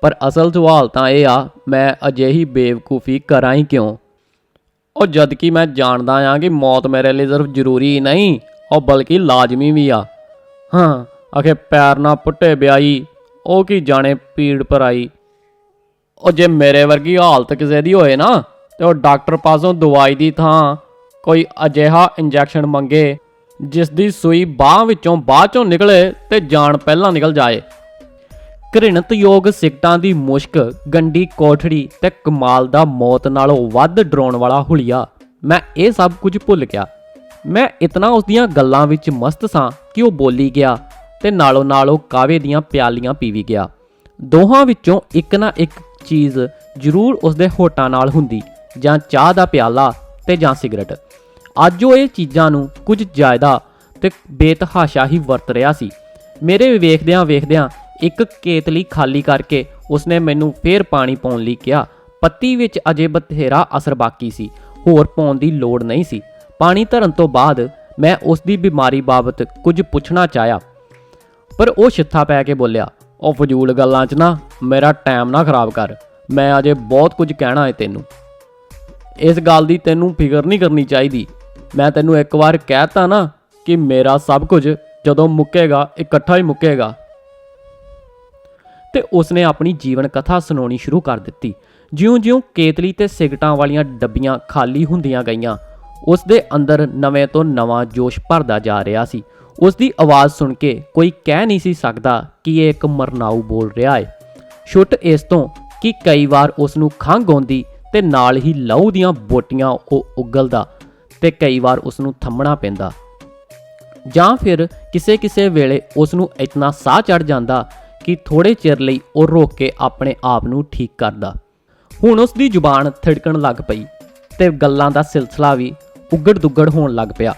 ਪਰ ਅਸਲ ਸਵਾਲ ਤਾਂ ਇਹ ਆ, ਮੈਂ ਅਜਿਹੀ ਬੇਵਕੂਫੀ ਕਰਾਂ ਹੀ ਕਿਉਂ? ਉਹ ਜਦ ਕਿ ਮੈਂ ਜਾਣਦਾ ਹਾਂ ਕਿ ਮੌਤ ਮੇਰੇ ਲਈ ਸਿਰਫ ਜ਼ਰੂਰੀ ਨਹੀਂ, ਉਹ ਬਲਕਿ ਲਾਜ਼ਮੀ ਵੀ ਆ। ਹਾਂ, ਆਖੇ ਪੈਰ ਨਾ ਪੁੱਟੇ ਵਿਆਹੀ, ਉਹ ਕੀ ਜਾਣੇ ਪੀੜ ਭਰਾਈ। ਉਹ ਜੇ ਮੇਰੇ ਵਰਗੀ ਹਾਲਤ ਕਿਸੇ ਦੀ ਹੋਏ ਨਾ, ਤੇ ਉਹ ਡਾਕਟਰ ਪਾਸੋਂ ਦਵਾਈ ਦੀ ਥਾਂ ਕੋਈ ਅਜਿਹਾ ਇੰਜੈਕਸ਼ਨ ਮੰਗੇ ਜਿਸ ਦੀ ਸੂਈ ਬਾਹ ਵਿੱਚੋਂ ਬਾਅਦ ਚੋਂ ਨਿਕਲੇ ਤੇ ਜਾਨ ਪਹਿਲਾਂ ਨਿਕਲ ਜਾਏ। ਘ੍ਰਿਣਤਯੋਗ ਸਿਗਟਾਂ ਦੀ ਮੁਸ਼ਕ, ਗੰਡੀ ਕੋਠੜੀ ਤੇ ਕਮਾਲ ਦਾ ਮੌਤ ਨਾਲੋਂ ਵੱਧ ਡਰਾਉਣ ਵਾਲਾ ਹੁਲੀਆ, ਮੈਂ ਇਹ ਸਭ ਕੁਝ ਭੁੱਲ ਗਿਆ। ਮੈਂ ਇਤਨਾ ਉਸ ਦੀਆਂ ਗੱਲਾਂ ਵਿੱਚ ਮਸਤ ਸਾਂ ਕਿ ਉਹ ਬੋਲੀ ਗਿਆ ਤੇ ਨਾਲੋਂ ਨਾਲ ਉਹ ਕਾਵੇ ਦੀਆਂ ਪਿਆਲੀਆਂ ਪੀਵੀ ਗਿਆ। ਦੋਹਾਂ ਵਿੱਚੋਂ ਇੱਕ ਨਾ ਇੱਕ ਚੀਜ਼ ਜ਼ਰੂਰ ਉਸਦੇ ਹੋਠਾਂ ਨਾਲ ਹੁੰਦੀ, ਜਾਂ ਚਾਹ ਦਾ ਪਿਆਲਾ ਤੇ ਜਾਂ ਸਿਗਰਟ। ਅੱਜ ਉਹ ਇਹ ਚੀਜ਼ਾਂ ਨੂੰ ਕੁਝ ਜ਼ਿਆਦਾ ਤੇ ਬੇਤਹਾਸ਼ਾ ਹੀ ਵਰਤ ਰਿਹਾ ਸੀ। ਮੇਰੇ ਵੇਖਦਿਆਂ ਵੇਖਦਿਆਂ ਇੱਕ ਕੇਤਲੀ ਖਾਲੀ ਕਰਕੇ ਉਸਨੇ ਮੈਨੂੰ ਫੇਰ ਪਾਣੀ ਪਾਉਣ ਲਈ ਕਿਹਾ। ਪੱਤੀ ਵਿੱਚ ਅਜੇ ਬਥੇਰਾ ਅਸਰ ਬਾਕੀ ਸੀ, ਹੋਰ ਪਾਉਣ ਦੀ ਲੋੜ ਨਹੀਂ ਸੀ। ਪਾਣੀ ਧਰਨ ਤੋਂ ਬਾਅਦ ਮੈਂ ਉਸ ਦੀ ਬਿਮਾਰੀ ਬਾਬਤ ਕੁਝ ਪੁੱਛਣਾ ਚਾਹਿਆ, ਪਰ ਉਹ ਛਿੱਥਾ ਪੈ ਕੇ ਬੋਲਿਆ, ਉਹ ਫਜ਼ੂਲ ਗੱਲਾਂ 'ਚ ਨਾ ਮੇਰਾ ਟਾਈਮ ਨਾ ਖਰਾਬ ਕਰ, ਮੈਂ ਅਜੇ ਬਹੁਤ ਕੁਝ ਕਹਿਣਾ ਹੈ ਤੈਨੂੰ। ਇਸ ਗੱਲ ਦੀ ਤੈਨੂੰ ਫਿਕਰ ਨਹੀਂ ਕਰਨੀ ਚਾਹੀਦੀ। ਮੈਂ ਤੈਨੂੰ ਇੱਕ ਵਾਰ ਕਹਿਤਾ ਨਾ ਕਿ ਮੇਰਾ ਸਭ ਕੁਝ ਜਦੋਂ ਮੁੱਕੇਗਾ ਇਕੱਠਾ ਹੀ ਮੁੱਕੇਗਾ। ਤੇ ਉਸਨੇ ਆਪਣੀ ਜੀਵਨ ਕਥਾ ਸੁਣਾਉਣੀ ਸ਼ੁਰੂ ਕਰ ਦਿੱਤੀ। ਜਿਉਂ-ਜਿਉਂ ਕੇਤਲੀ ਤੇ ਸਿਗਟਾਂ ਵਾਲੀਆਂ ਡੱਬੀਆਂ ਖਾਲੀ ਹੁੰਦੀਆਂ ਗਈਆਂ, ਉਸ ਦੇ ਅੰਦਰ ਨਵੇਂ ਤੋਂ ਨਵਾਂ ਜੋਸ਼ ਭਰਦਾ ਜਾ ਰਿਹਾ ਸੀ। ਉਸ ਦੀ ਆਵਾਜ਼ ਸੁਣ ਕੇ ਕੋਈ ਕਹਿ ਨਹੀਂ ਸੀ ਸਕਦਾ ਕਿ ਇਹ ਇੱਕ ਮਰਨਾਊ ਬੋਲ ਰਿਹਾ ਹੈ। ਛੁੱਟ ਇਸ ਤੋਂ ਕਿ ਕਈ ਵਾਰ ਉਸ ਨੂੰ ਖੰਘ ਆਉਂਦੀ ਤੇ ਨਾਲ ਹੀ ਲਹੂ ਦੀਆਂ ਬੋਟੀਆਂ ਉਹ ਉਗਲਦਾ, ਤੇ ਕਈ ਵਾਰ ਉਸ ਨੂੰ ਥੰਮਣਾ ਪੈਂਦਾ, ਜਾਂ ਫਿਰ ਕਿਸੇ ਵੇਲੇ ਉਸ ਨੂੰ ਇਤਨਾ ਸਾਹ ਚੜ ਜਾਂਦਾ ਕਿ ਥੋੜੇ ਚਿਰ ਲਈ ਉਹ ਰੋਕ ਕੇ ਆਪਣੇ ਆਪ ਨੂੰ ਠੀਕ ਕਰਦਾ। ਹੁਣ ਉਸ ਦੀ ਜ਼ੁਬਾਨ ਥਿੜਕਣ ਲੱਗ ਪਈ ਤੇ ਗੱਲਾਂ ਦਾ ਸਿਲਸਿਲਾ ਵੀ ਉਗੜ ਦੁੱਗੜ ਹੋਣ ਲੱਗ ਪਿਆ।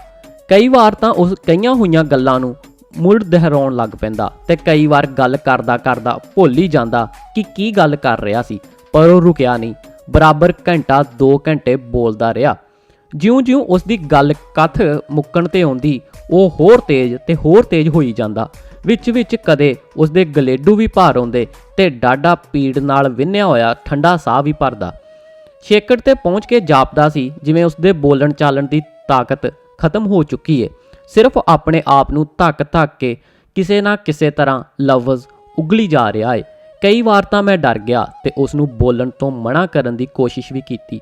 ਕਈ ਵਾਰ ਤਾਂ ਉਸ ਕਹੀਆਂ ਹੋਈਆਂ ਗੱਲਾਂ ਨੂੰ ਮੁੜ ਦੁਹਰਾਉਣ ਲੱਗ ਪੈਂਦਾ ਤੇ ਕਈ ਵਾਰ ਗੱਲ ਕਰਦਾ ਕਰਦਾ ਭੁੱਲ ਹੀ ਜਾਂਦਾ ਕਿ ਕੀ ਗੱਲ ਕਰ ਰਿਹਾ ਸੀ। ਪਰ ਉਹ ਰੁਕਿਆ ਨਹੀਂ, ਬਰਾਬਰ ਘੰਟਾ 2 ਘੰਟੇ ਬੋਲਦਾ ਰਿਹਾ। ਜਿਉਂ-ਜਿਉਂ ਉਸ ਦੀ ਗੱਲ ਕਥ ਮੁੱਕਣ ਤੇ ਆਉਂਦੀ, ਉਹ ਹੋਰ ਤੇਜ਼ ਹੋਈ ਜਾਂਦਾ। ਵਿੱਚ ਕਦੇ ਉਸ ਦੇ ਗਲੇਡੂ ਵੀ ਭਾਰ ਆਉਂਦੇ ਤੇ ਡਾਢਾ ਪੀੜ ਨਾਲ ਵਿੰਨਿਆ ਹੋਇਆ ਠੰਡਾ ਸਾਹ ਵੀ ਭਰਦਾ। ਛੇਕੜ ਤੇ ਪਹੁੰਚ ਕੇ ਜਾਪਦਾ ਸੀ ਜਿਵੇਂ ਉਸ ਦੇ ਬੋਲਣ ਚਾਲਣ ਦੀ ਤਾਕਤ ਖਤਮ ਹੋ ਚੁੱਕੀ ਏ। ਸਿਰਫ ਆਪਣੇ ਆਪ ਨੂੰ ਧੱਕ ਕੇ ਕਿਸੇ ਨਾ ਕਿਸੇ ਤਰ੍ਹਾਂ ਲਫ਼ਜ਼ ਉਗਲੀ ਜਾ ਰਿਹਾ ਏ। ਕਈ ਵਾਰ ਤਾਂ ਮੈਂ ਡਰ ਗਿਆ ਤੇ ਉਸ ਨੂੰ ਬੋਲਣ ਤੋਂ ਮਨਾ ਕਰਨ ਦੀ ਕੋਸ਼ਿਸ਼ ਵੀ ਕੀਤੀ।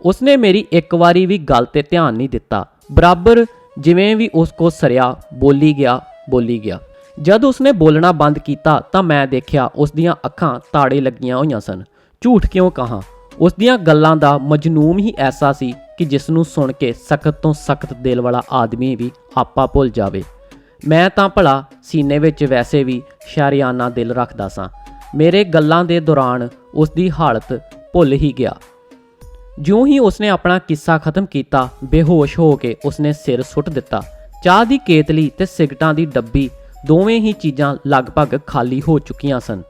ਉਸਨੇ ਮੇਰੀ ਇੱਕ ਵਾਰੀ ਵੀ ਗੱਲ ਤੇ ਧਿਆਨ ਨਹੀਂ ਦਿੱਤਾ, ਬਰਾਬਰ ਜਿਵੇਂ ਵੀ ਉਸ ਕੋ ਸਰਿਆ ਬੋਲੀ ਗਿਆ। ਜਦ ਉਸਨੇ ਬੋਲਣਾ ਬੰਦ ਕੀਤਾ ਤਾਂ ਮੈਂ ਦੇਖਿਆ ਉਸ ਦੀਆਂ ਅੱਖਾਂ ਤਾੜੇ ਲੱਗੀਆਂ ਹੋਈਆਂ ਸਨ। ਝੂਠ ਕਿਉਂ ਕਹਾਂ, ਉਸ ਦੀਆਂ ਗੱਲਾਂ ਦਾ ਮਜਨੂਮ ਹੀ ਐਸਾ ਸੀ ਕਿ ਜਿਸ ਨੂੰ ਸੁਣ ਕੇ ਸਖਤ ਤੋਂ ਸਖਤ ਦਿਲ ਵਾਲਾ ਆਦਮੀ ਵੀ ਆਪਾ ਭੁੱਲ ਜਾਵੇ। ਮੈਂ ਤਾਂ ਭਲਾ ਸੀਨੇ ਵਿੱਚ ਵੈਸੇ ਵੀ ਸ਼ਾਰਿਆਨਾ ਦਿਲ ਰੱਖਦਾ ਸਾਂ। ਮੇਰੇ ਗੱਲਾਂ ਦੇ ਦੌਰਾਨ ਉਸ ਦੀ ਹਾਲਤ ਭੁੱਲ ਹੀ ਗਿਆ। ਜਿਉਂ ਹੀ ਉਸਨੇ ਆਪਣਾ ਕਿੱਸਾ ਖਤਮ ਕੀਤਾ, ਬੇਹੋਸ਼ ਹੋ ਕੇ ਉਸਨੇ ਸਿਰ ਸੁੱਟ ਦਿੱਤਾ। ਚਾਹ ਦੀ ਕੇਤਲੀ ਤੇ ਸਿਗਟਾਂ ਦੀ ਡੱਬੀ, ਦੋਵੇਂ ਹੀ ਚੀਜ਼ਾਂ ਲਗਭਗ ਖਾਲੀ ਹੋ ਚੁੱਕੀਆਂ ਸਨ।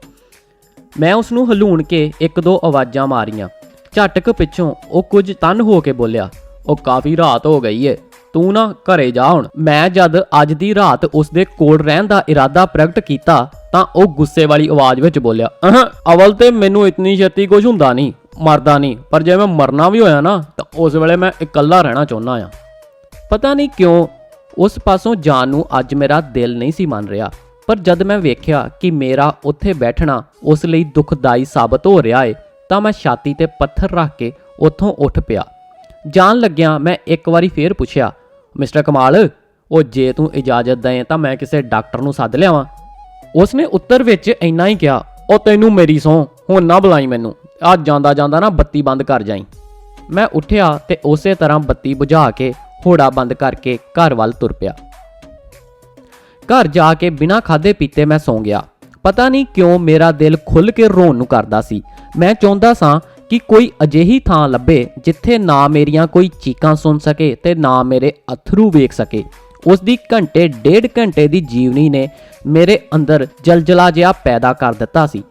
ਮੈਂ ਉਸ ਨੂੰ ਹਲੂਣ ਕੇ 1-2 ਆਵਾਜ਼ਾਂ ਮਾਰੀਆਂ। ਝਟਕ ਪਿੱਛੋਂ ਉਹ ਕੁਝ ਤੰਨ ਹੋ ਕੇ ਬੋਲਿਆ, ਉਹ ਕਾਫੀ ਰਾਤ ਹੋ ਗਈ ਏ, ਤੂੰ ਨਾ ਘਰੇ ਜਾ ਹੁਣ। ਮੈਂ ਜਦ ਅੱਜ ਦੀ ਰਾਤ ਉਸ ਦੇ ਕੋਲ ਰਹਿਣ ਦਾ ਇਰਾਦਾ ਪ੍ਰਗਟ ਕੀਤਾ ਤਾਂ ਉਹ ਗੁੱਸੇ ਵਾਲੀ ਆਵਾਜ਼ ਵਿੱਚ ਬੋਲਿਆ, ਅਵਲ ਤੇ ਮੈਨੂੰ ਇਤਨੀ ਛੇਤੀ ਕੁਝ ਹੁੰਦਾ ਨਹੀਂ, ਮਰਦਾ ਨਹੀਂ, ਪਰ ਜੇ ਮੈਂ ਮਰਨਾ ਵੀ ਹੋਇਆ ਨਾ ਤਾਂ ਉਸ ਵੇਲੇ ਮੈਂ ਇਕੱਲਾ ਰਹਿਣਾ ਚਾਹੁੰਦਾ ਆ। ਪਤਾ ਨਹੀਂ ਕਿਉਂ ਉਸ ਪਾਸੋਂ ਜਾਣ ਨੂੰ ਅੱਜ ਮੇਰਾ ਦਿਲ ਨਹੀਂ ਸੀ ਮੰਨ ਰਿਹਾ, ਪਰ ਜਦ ਮੈਂ ਵੇਖਿਆ ਕਿ ਮੇਰਾ ਉੱਥੇ ਬੈਠਣਾ ਉਸ ਲਈ ਦੁਖਦਾਈ ਸਾਬਤ ਹੋ ਰਿਹਾ ਏ ਤਾਂ ਮੈਂ ਛਾਤੀ ਤੇ ਪੱਥਰ ਰੱਖ ਕੇ ਉੱਥੋਂ ਉੱਠ ਪਿਆ। ਜਾਣ ਲੱਗਿਆਂ ਮੈਂ ਇੱਕ ਵਾਰੀ ਫੇਰ ਪੁੱਛਿਆ, ਮਿਸਟਰ ਕਮਾਲ, ਉਹ ਜੇ ਤੂੰ ਇਜਾਜ਼ਤ ਦੇ ਤਾਂ ਮੈਂ ਕਿਸੇ ਡਾਕਟਰ ਨੂੰ ਸੱਦ ਲਿਆਵਾਂ। ਉਸਨੇ ਉੱਤਰ ਵਿੱਚ ਇੰਨਾ ਹੀ ਕਿਹਾ, ਉਹ ਤੈਨੂੰ ਮੇਰੀ ਸਹੁੰ, ਹੁਣ ਨਾ ਬੁਲਾਈ ਮੈਨੂੰ, ਅੱਜ ਜਾਂਦਾ ਜਾਂਦਾ ਨਾ ਬੱਤੀ ਬੰਦ ਕਰ ਜਾਈਂ। ਮੈਂ ਉੱਠਿਆ ਤੇ ਉਸੇ ਤਰ੍ਹਾਂ ਬੱਤੀ ਬੁਝਾ ਕੇ ਹੋੜਾ ਬੰਦ ਕਰਕੇ ਘਰ ਵੱਲ ਤੁਰ ਪਿਆ। ਘਰ ਜਾ ਕੇ ਬਿਨਾਂ ਖਾਧੇ ਪੀਤੇ ਮੈਂ ਸੌਂ ਗਿਆ। ਪਤਾ ਨਹੀਂ ਕਿਉਂ ਮੇਰਾ ਦਿਲ ਖੁੱਲ੍ਹ ਕੇ ਰੋਣ ਨੂੰ ਕਰਦਾ ਸੀ। ਮੈਂ ਚਾਹੁੰਦਾ ਸਾਂ ਕਿ ਕੋਈ ਅਜਿਹੀ ਥਾਂ ਲੱਭੇ ਜਿੱਥੇ ਨਾ ਮੇਰੀਆਂ ਕੋਈ ਚੀਕਾਂ ਸੁਣ ਸਕੇ ਤੇ ਨਾ ਮੇਰੇ ਅਥਰੂ ਵੇਖ ਸਕੇ। ਉਸ ਦੀ ਘੰਟੇ ਡੇਢ ਘੰਟੇ ਦੀ ਜੀਵਨੀ ਨੇ ਮੇਰੇ ਅੰਦਰ ਜਲਜਲਾ ਜਿਹਾ ਪੈਦਾ ਕਰ ਦਿੱਤਾ ਸੀ।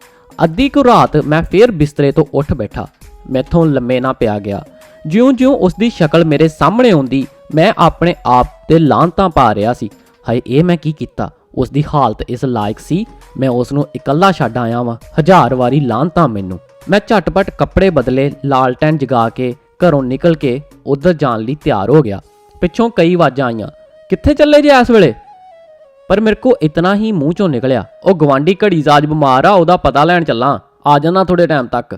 ਅੱਧੀ ਕੁ ਰਾਤ ਮੈਂ ਫੇਰ ਬਿਸਤਰੇ ਤੋਂ ਉੱਠ ਬੈਠਾ। ਮੈਥੋਂ ਲੰਮੇ ਨਾ ਪਿਆ ਗਿਆ। ਜਿਉਂ-ਜਿਉਂ ਉਸ ਦੀ ਸ਼ਕਲ ਮੇਰੇ ਸਾਹਮਣੇ ਆਉਂਦੀ ਮੈਂ ਆਪਣੇ ਆਪ ਤੇ ਲਾਹਨਤਾਂ ਪਾ ਰਿਹਾ ਸੀ। ਹਾਏ, ਇਹ ਮੈਂ ਕੀ ਕੀਤਾ? ਉਸ ਦੀ ਹਾਲਤ ਇਸ ਲਾਇਕ ਸੀ? ਮੈਂ ਉਸ ਨੂੰ ਇਕੱਲਾ ਛੱਡ ਆਇਆ ਵਾਂ। 1000 ਵਾਰੀ ਲਾਹਨਤਾਂ ਮੈਨੂੰ। ਮੈਂ ਝਟਪਟ ਕੱਪੜੇ ਬਦਲੇ, ਲਾਲਟੈਨ ਜਗਾ ਕੇ ਘਰੋਂ ਨਿਕਲ ਕੇ ਉਧਰ ਜਾਣ ਲਈ ਤਿਆਰ ਹੋ ਗਿਆ। ਪਿੱਛੋਂ ਕਈ ਆਵਾਜ਼ਾਂ ਆਈਆਂ, ਕਿੱਥੇ ਚੱਲੇ ਜੇ ਇਸ ਵੇਲੇ? ਪਰ ਮੇਰੇ ਕੋ ਇਤਨਾ ਹੀ ਮੂੰਹ ਚੋਂ ਨਿਕਲਿਆ, ਉਹ ਗਵਾਂਢੀ ਘੜੀ ਸਾਜ ਬਿਮਾਰ ਆ, ਉਹਦਾ ਪਤਾ ਲੈਣ ਚੱਲਾਂ, ਆ ਜਾਣਾ ਥੋੜੇ ਟਾਈਮ ਤੱਕ।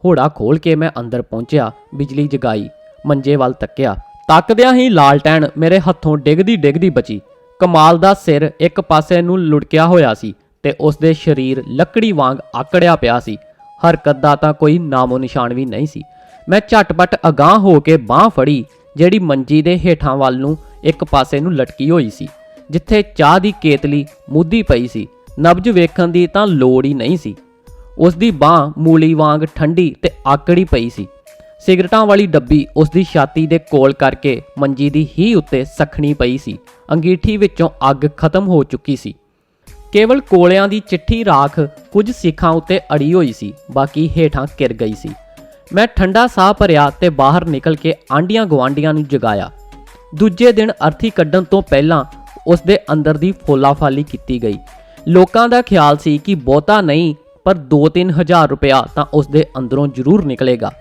ਹੋੜਾ ਖੋਲ ਕੇ ਮੈਂ ਅੰਦਰ ਪਹੁੰਚਿਆ, ਬਿਜਲੀ ਜਗਾਈ, ਮੰਜੇ ਵੱਲ ਤੱਕਿਆ। ਤੱਕਦਿਆਂ ਹੀ ਲਾਲਟੈਨ ਮੇਰੇ ਹੱਥੋਂ ਡਿੱਗਦੀ ਡਿੱਗਦੀ ਬਚੀ। ਕਮਾਲ ਦਾ ਸਿਰ ਇੱਕ ਪਾਸੇ ਨੂੰ ਲੁੜਕਿਆ ਹੋਇਆ ਸੀ ਤੇ ਉਸ ਦੇ ਸਰੀਰ ਲੱਕੜੀ ਵਾਂਗ ਆਕੜਿਆ ਪਿਆ ਸੀ। ਹਰਕਤ ਦਾ ਤਾਂ ਕੋਈ ਨਾਮੋ ਨਿਸ਼ਾਨ ਵੀ ਨਹੀਂ ਸੀ। ਮੈਂ ਝਟਪਟ ਅਗਾਂਹ ਹੋ ਕੇ ਬਾਂਹ ਫੜੀ, ਜਿਹੜੀ ਮੰਜੀ ਦੇ ਹੇਠਾਂ ਵੱਲ ਨੂੰ ਇੱਕ ਪਾਸੇ ਨੂੰ ਲਟਕੀ ਹੋਈ ਸੀ, ਜਿੱਥੇ ਚਾਹ ਦੀ ਕੇਤਲੀ ਮੁੱਧੀ ਪਈ ਸੀ। ਨਬਜ ਵੇਖਣ ਦੀ ਤਾਂ ਲੋੜ ਹੀ ਨਹੀਂ ਸੀ। ਉਸ ਦੀ ਬਾਂਹ ਮੂਲੀ ਵਾਂਗ ਠੰਡੀ ਤੇ ਆਕੜੀ ਪਈ ਸੀ। ਸਿਗਰਟਾਂ ਵਾਲੀ ਡੱਬੀ ਉਸ ਦੀ ਛਾਤੀ ਦੇ ਕੋਲ ਕਰਕੇ ਮੰਜੀ ਦੀ ਹੀ ਉੱਤੇ ਸਖਣੀ ਪਈ ਸੀ। ਅੰਗੀਠੀ ਵਿੱਚੋਂ ਅੱਗ ਖਤਮ ਹੋ ਚੁੱਕੀ ਸੀ। ਕੇਵਲ ਕੋਲਿਆਂ ਦੀ ਚਿੱਠੀ ਰਾਖ ਕੁਝ ਸਿੱਖਾਂ ਉੱਤੇ ਅੜੀ ਹੋਈ ਸੀ, ਬਾਕੀ ਹੇਠਾਂ ਕਿਰ ਗਈ ਸੀ। ਮੈਂ ਠੰਡਾ ਸਾਹ ਭਰਿਆ ਤੇ ਬਾਹਰ ਨਿਕਲ ਕੇ ਆਂਢੀਆਂ ਗੁਆਂਢੀਆਂ ਨੂੰ ਜਗਾਇਆ। ਦੂਜੇ ਦਿਨ ਅਰਥੀ ਕੱਢਣ ਤੋਂ ਪਹਿਲਾਂ ਉਸ ਦੇ ਅੰਦਰ ਦੀ ਫੋਲਾਫਾਲੀ ਕੀਤੀ ਗਈ। ਲੋਕਾਂ ਦਾ ਖਿਆਲ ਸੀ ਕਿ ਬਹੁਤਾ ਨਹੀਂ ਪਰ 2-3 ਹਜ਼ਾਰ ਰੁਪਇਆ ਤਾਂ ਉਸ ਦੇ ਅੰਦਰੋਂ ਜ਼ਰੂਰ ਨਿਕਲੇਗਾ।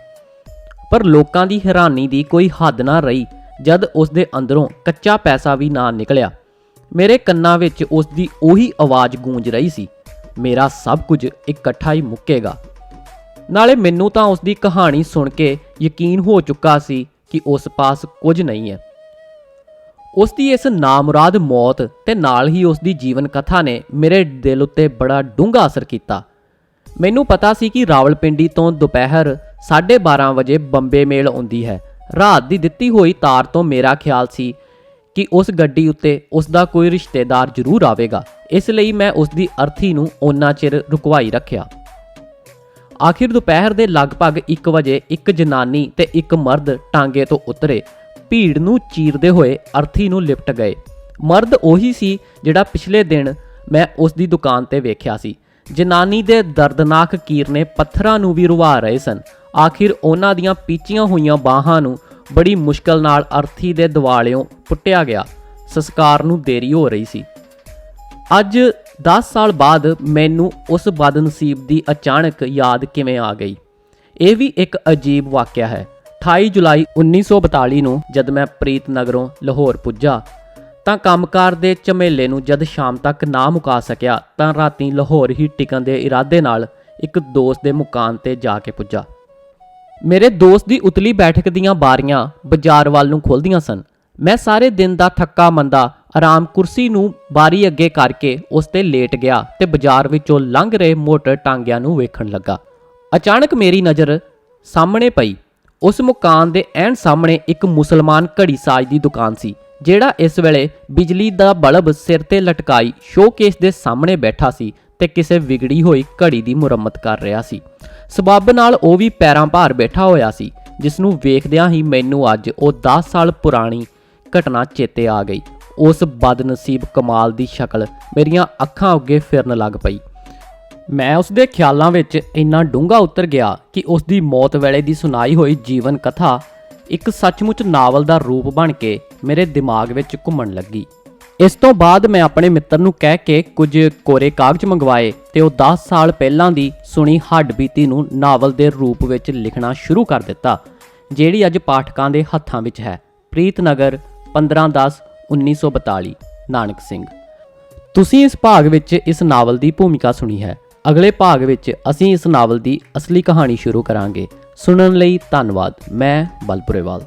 ਪਰ ਲੋਕਾਂ ਦੀ ਹੈਰਾਨੀ ਦੀ ਕੋਈ ਹੱਦ ਨਾ ਰਹੀ ਜਦ ਉਸ ਦੇ ਅੰਦਰੋਂ ਕੱਚਾ ਪੈਸਾ ਵੀ ਨਾ ਨਿਕਲਿਆ। ਮੇਰੇ ਕੰਨਾਂ ਵਿੱਚ ਉਸ ਦੀ ਉਹੀ ਆਵਾਜ਼ ਗੂੰਜ ਰਹੀ ਸੀ, ਮੇਰਾ ਸਭ ਕੁਝ ਇਕੱਠਾ ਹੀ ਮੁੱਕੇਗਾ। ਨਾਲੇ ਮੈਨੂੰ ਤਾਂ ਉਸ ਦੀ ਕਹਾਣੀ ਸੁਣ ਕੇ ਯਕੀਨ ਹੋ ਚੁੱਕਾ ਸੀ ਕਿ ਉਸ ਪਾਸ ਕੁਝ ਨਹੀਂ ਹੈ। ਉਸ ਦੀ ਇਸ ਨਾਮੁਰਾਦ ਮੌਤ ਤੇ ਨਾਲ ਹੀ ਉਸ ਦੀ ਜੀਵਨ ਕਥਾ ਨੇ ਮੇਰੇ ਦਿਲ ਉੱਤੇ ਬੜਾ ਡੂੰਘਾ ਅਸਰ ਕੀਤਾ। ਮੈਨੂੰ ਪਤਾ ਸੀ ਕਿ ਰਾਵਲਪਿੰਡੀ ਤੋਂ ਦੁਪਹਿਰ 12:30 ਵਜੇ ਬੰਬੇ ਮੇਲ ਆਉਂਦੀ ਹੈ। ਰਾਤ ਦੀ ਦਿੱਤੀ ਹੋਈ ਤਾਰ ਤੋਂ ਮੇਰਾ ਖਿਆਲ ਸੀ ਕਿ ਉਸ ਗੱਡੀ ਉੱਤੇ ਉਸ ਦਾ ਕੋਈ ਰਿਸ਼ਤੇਦਾਰ ਜ਼ਰੂਰ ਆਵੇਗਾ। ਇਸ ਲਈ ਮੈਂ ਉਸ ਦੀ ਅਰਥੀ ਨੂੰ ਓਨਾ ਚਿਰ ਰੁਕਵਾਈ ਰੱਖਿਆ। ਆਖਿਰ ਦੁਪਹਿਰ ਦੇ ਲਗਭਗ 1 ਵਜੇ ਇੱਕ ਜਨਾਨੀ ਤੇ ਇੱਕ ਮਰਦ ਟਾਂਗੇ ਤੋਂ ਉਤਰੇ, ਭੀੜ ਨੂੰ ਚੀਰਦੇ ਹੋਏ ਅਰਥੀ ਨੂੰ ਲਿਪਟ ਗਏ। ਮਰਦ ਉਹੀ ਸੀ ਜਿਹੜਾ ਪਿਛਲੇ ਦਿਨ ਮੈਂ ਉਸ ਦੀ ਦੁਕਾਨ ਤੇ ਵੇਖਿਆ ਸੀ। ਜਨਾਨੀ ਦੇ ਦਰਦਨਾਕ ਕੀਰਨੇ ਪੱਥਰਾਂ ਨੂੰ ਵੀ ਰੁਵਾ ਰਹੇ ਸਨ। ਆਖਿਰ ਉਹਨਾਂ ਦੀਆਂ ਪੀਚੀਆਂ ਹੋਈਆਂ ਬਾਹਾਂ ਨੂੰ ਬੜੀ ਮੁਸ਼ਕਲ ਨਾਲ ਅਰਥੀ ਦੇ ਦਿਵਾਲਿਓਂ ਪੁੱਟਿਆ ਗਿਆ। ਸੰਸਕਾਰ ਨੂੰ ਦੇਰੀ ਹੋ ਰਹੀ ਸੀ। ਅੱਜ 10 ਸਾਲ ਬਾਅਦ ਮੈਨੂੰ ਉਸ ਬਦਨਸੀਬ ਦੀ ਅਚਾਨਕ ਯਾਦ ਕਿਵੇਂ ਆ ਗਈ, ਇਹ ਵੀ ਇੱਕ ਅਜੀਬ ਵਾਕਿਆ ਹੈ। 28 ਜੁਲਾਈ 1942 ਨੂੰ ਜਦ ਮੈਂ ਪ੍ਰੀਤਨਗਰੋਂ ਲਾਹੌਰ ਪੁੱਜਾ ਤਾਂ ਕੰਮਕਾਰ ਦੇ ਝਮੇਲੇ ਨੂੰ ਜਦ ਸ਼ਾਮ ਤੱਕ ਨਾ ਮੁਕਾ ਸਕਿਆ ਤਾਂ ਰਾਤੀ ਲਾਹੌਰ ਹੀ ਟਿਕਣ ਦੇ ਇਰਾਦੇ ਨਾਲ ਇੱਕ ਦੋਸਤ ਦੇ ਮੁਕਾਨ ਤੇ ਜਾ ਕੇ ਪੁੱਜਾ। ਮੇਰੇ ਦੋਸਤ ਦੀ ਉਤਲੀ ਬੈਠਕ ਦੀਆਂ ਬਾਰੀਆਂ ਬਾਜ਼ਾਰ ਵੱਲ ਨੂੰ ਖੁੱਲ੍ਹਦੀਆਂ ਸਨ। ਮੈਂ ਸਾਰੇ ਦਿਨ ਦਾ ਥੱਕਾ ਮੰਦਾ ਆਰਾਮ ਕੁਰਸੀ ਨੂੰ ਬਾਰੀ ਅੱਗੇ ਕਰਕੇ ਉਸ ਤੇ ਲੇਟ ਗਿਆ ਤੇ ਬਾਜ਼ਾਰ ਵਿੱਚੋਂ ਲੰਘ ਰਹੇ ਮੋਟਰ ਟਾਂਗਿਆਂ ਨੂੰ ਵੇਖਣ ਲੱਗਾ। ਅਚਾਨਕ ਮੇਰੀ ਨਜ਼ਰ ਸਾਹਮਣੇ ਪਈ। ਉਸ ਮੁਕਾਨ ਦੇ ਐਨ ਸਾਹਮਣੇ ਇੱਕ ਮੁਸਲਮਾਨ ਘੜੀ ਸਾਜ਼ ਦੀ ਦੁਕਾਨ ਸੀ, ਜਿਹੜਾ ਇਸ ਵੇਲੇ ਬਿਜਲੀ ਦਾ ਬਲਬ ਸਿਰ ਤੇ ਲਟਕਾਈ ਸ਼ੋਕੇਸ ਦੇ ਸਾਹਮਣੇ ਬੈਠਾ ਸੀ ਤੇ ਕਿਸੇ ਵਿਗੜੀ ਹੋਈ ਘੜੀ ਦੀ ਮੁਰੰਮਤ ਕਰ ਰਿਹਾ ਸੀ। ਸਬੱਬ ਨਾਲ ਉਹ ਵੀ ਪੈਰਾਂ ਭਾਰ ਬੈਠਾ ਹੋਇਆ ਸੀ, ਜਿਸ ਨੂੰ ਵੇਖਦਿਆਂ ਹੀ ਮੈਨੂੰ ਅੱਜ ਉਹ 10 ਸਾਲ ਪੁਰਾਣੀ ਘਟਨਾ ਚੇਤੇ ਆ ਗਈ। ਉਸ ਬਦਨਸੀਬ ਕਮਾਲ ਦੀ ਸ਼ਕਲ ਮੇਰੀਆਂ ਅੱਖਾਂ ਅੱਗੇ ਫਿਰਨ ਲੱਗ ਪਈ। ਮੈਂ ਉਸ ਦੇ ਖਿਆਲਾਂ ਵਿੱਚ ਇੰਨਾ ਡੂੰਘਾ ਉਤਰ ਗਿਆ ਕਿ ਉਸ ਦੀ ਮੌਤ ਵੇਲੇ ਦੀ ਸੁਣਾਈ ਹੋਈ ਜੀਵਨ ਕਥਾ ਇੱਕ ਸੱਚਮੁੱਚ ਨਾਵਲ ਦਾ ਰੂਪ ਬਣ ਕੇ ਮੇਰੇ ਦਿਮਾਗ ਵਿੱਚ ਘੁੰਮਣ ਲੱਗੀ। ਇਸ ਤੋਂ ਬਾਅਦ ਮੈਂ ਆਪਣੇ ਮਿੱਤਰ ਨੂੰ ਕਹਿ ਕੇ ਕੁਝ ਕੋਰੇ ਕਾਗਜ਼ ਮੰਗਵਾਏ ਤੇ ਉਹ 10 ਸਾਲ ਪਹਿਲਾਂ ਦੀ ਸੁਣੀ ਹੱਡਬੀਤੀ ਨੂੰ ਨਾਵਲ ਦੇ ਰੂਪ ਵਿੱਚ ਲਿਖਣਾ ਸ਼ੁਰੂ ਕਰ ਦਿੱਤਾ, ਜਿਹੜੀ ਅੱਜ ਪਾਠਕਾਂ ਦੇ ਹੱਥਾਂ ਵਿੱਚ ਹੈ। ਪ੍ਰੀਤਨਗਰ 15/10 1942 ਨਾਨਕ ਸਿੰਘ। ਤੁਸੀਂ ਇਸ ਭਾਗ ਵਿੱਚ ਇਸ ਨਾਵਲ ਦੀ ਭੂਮਿਕਾ ਸੁਣੀ ਹੈ। ਅਗਲੇ ਭਾਗ ਵਿੱਚ ਅਸੀਂ ਇਸ ਨਾਵਲ ਦੀ ਅਸਲੀ ਕਹਾਣੀ ਸ਼ੁਰੂ ਕਰਾਂਗੇ। ਸੁਣਨ ਲਈ ਧੰਨਵਾਦ। ਮੈਂ ਬਲਪੁਰੇਵਾਲ।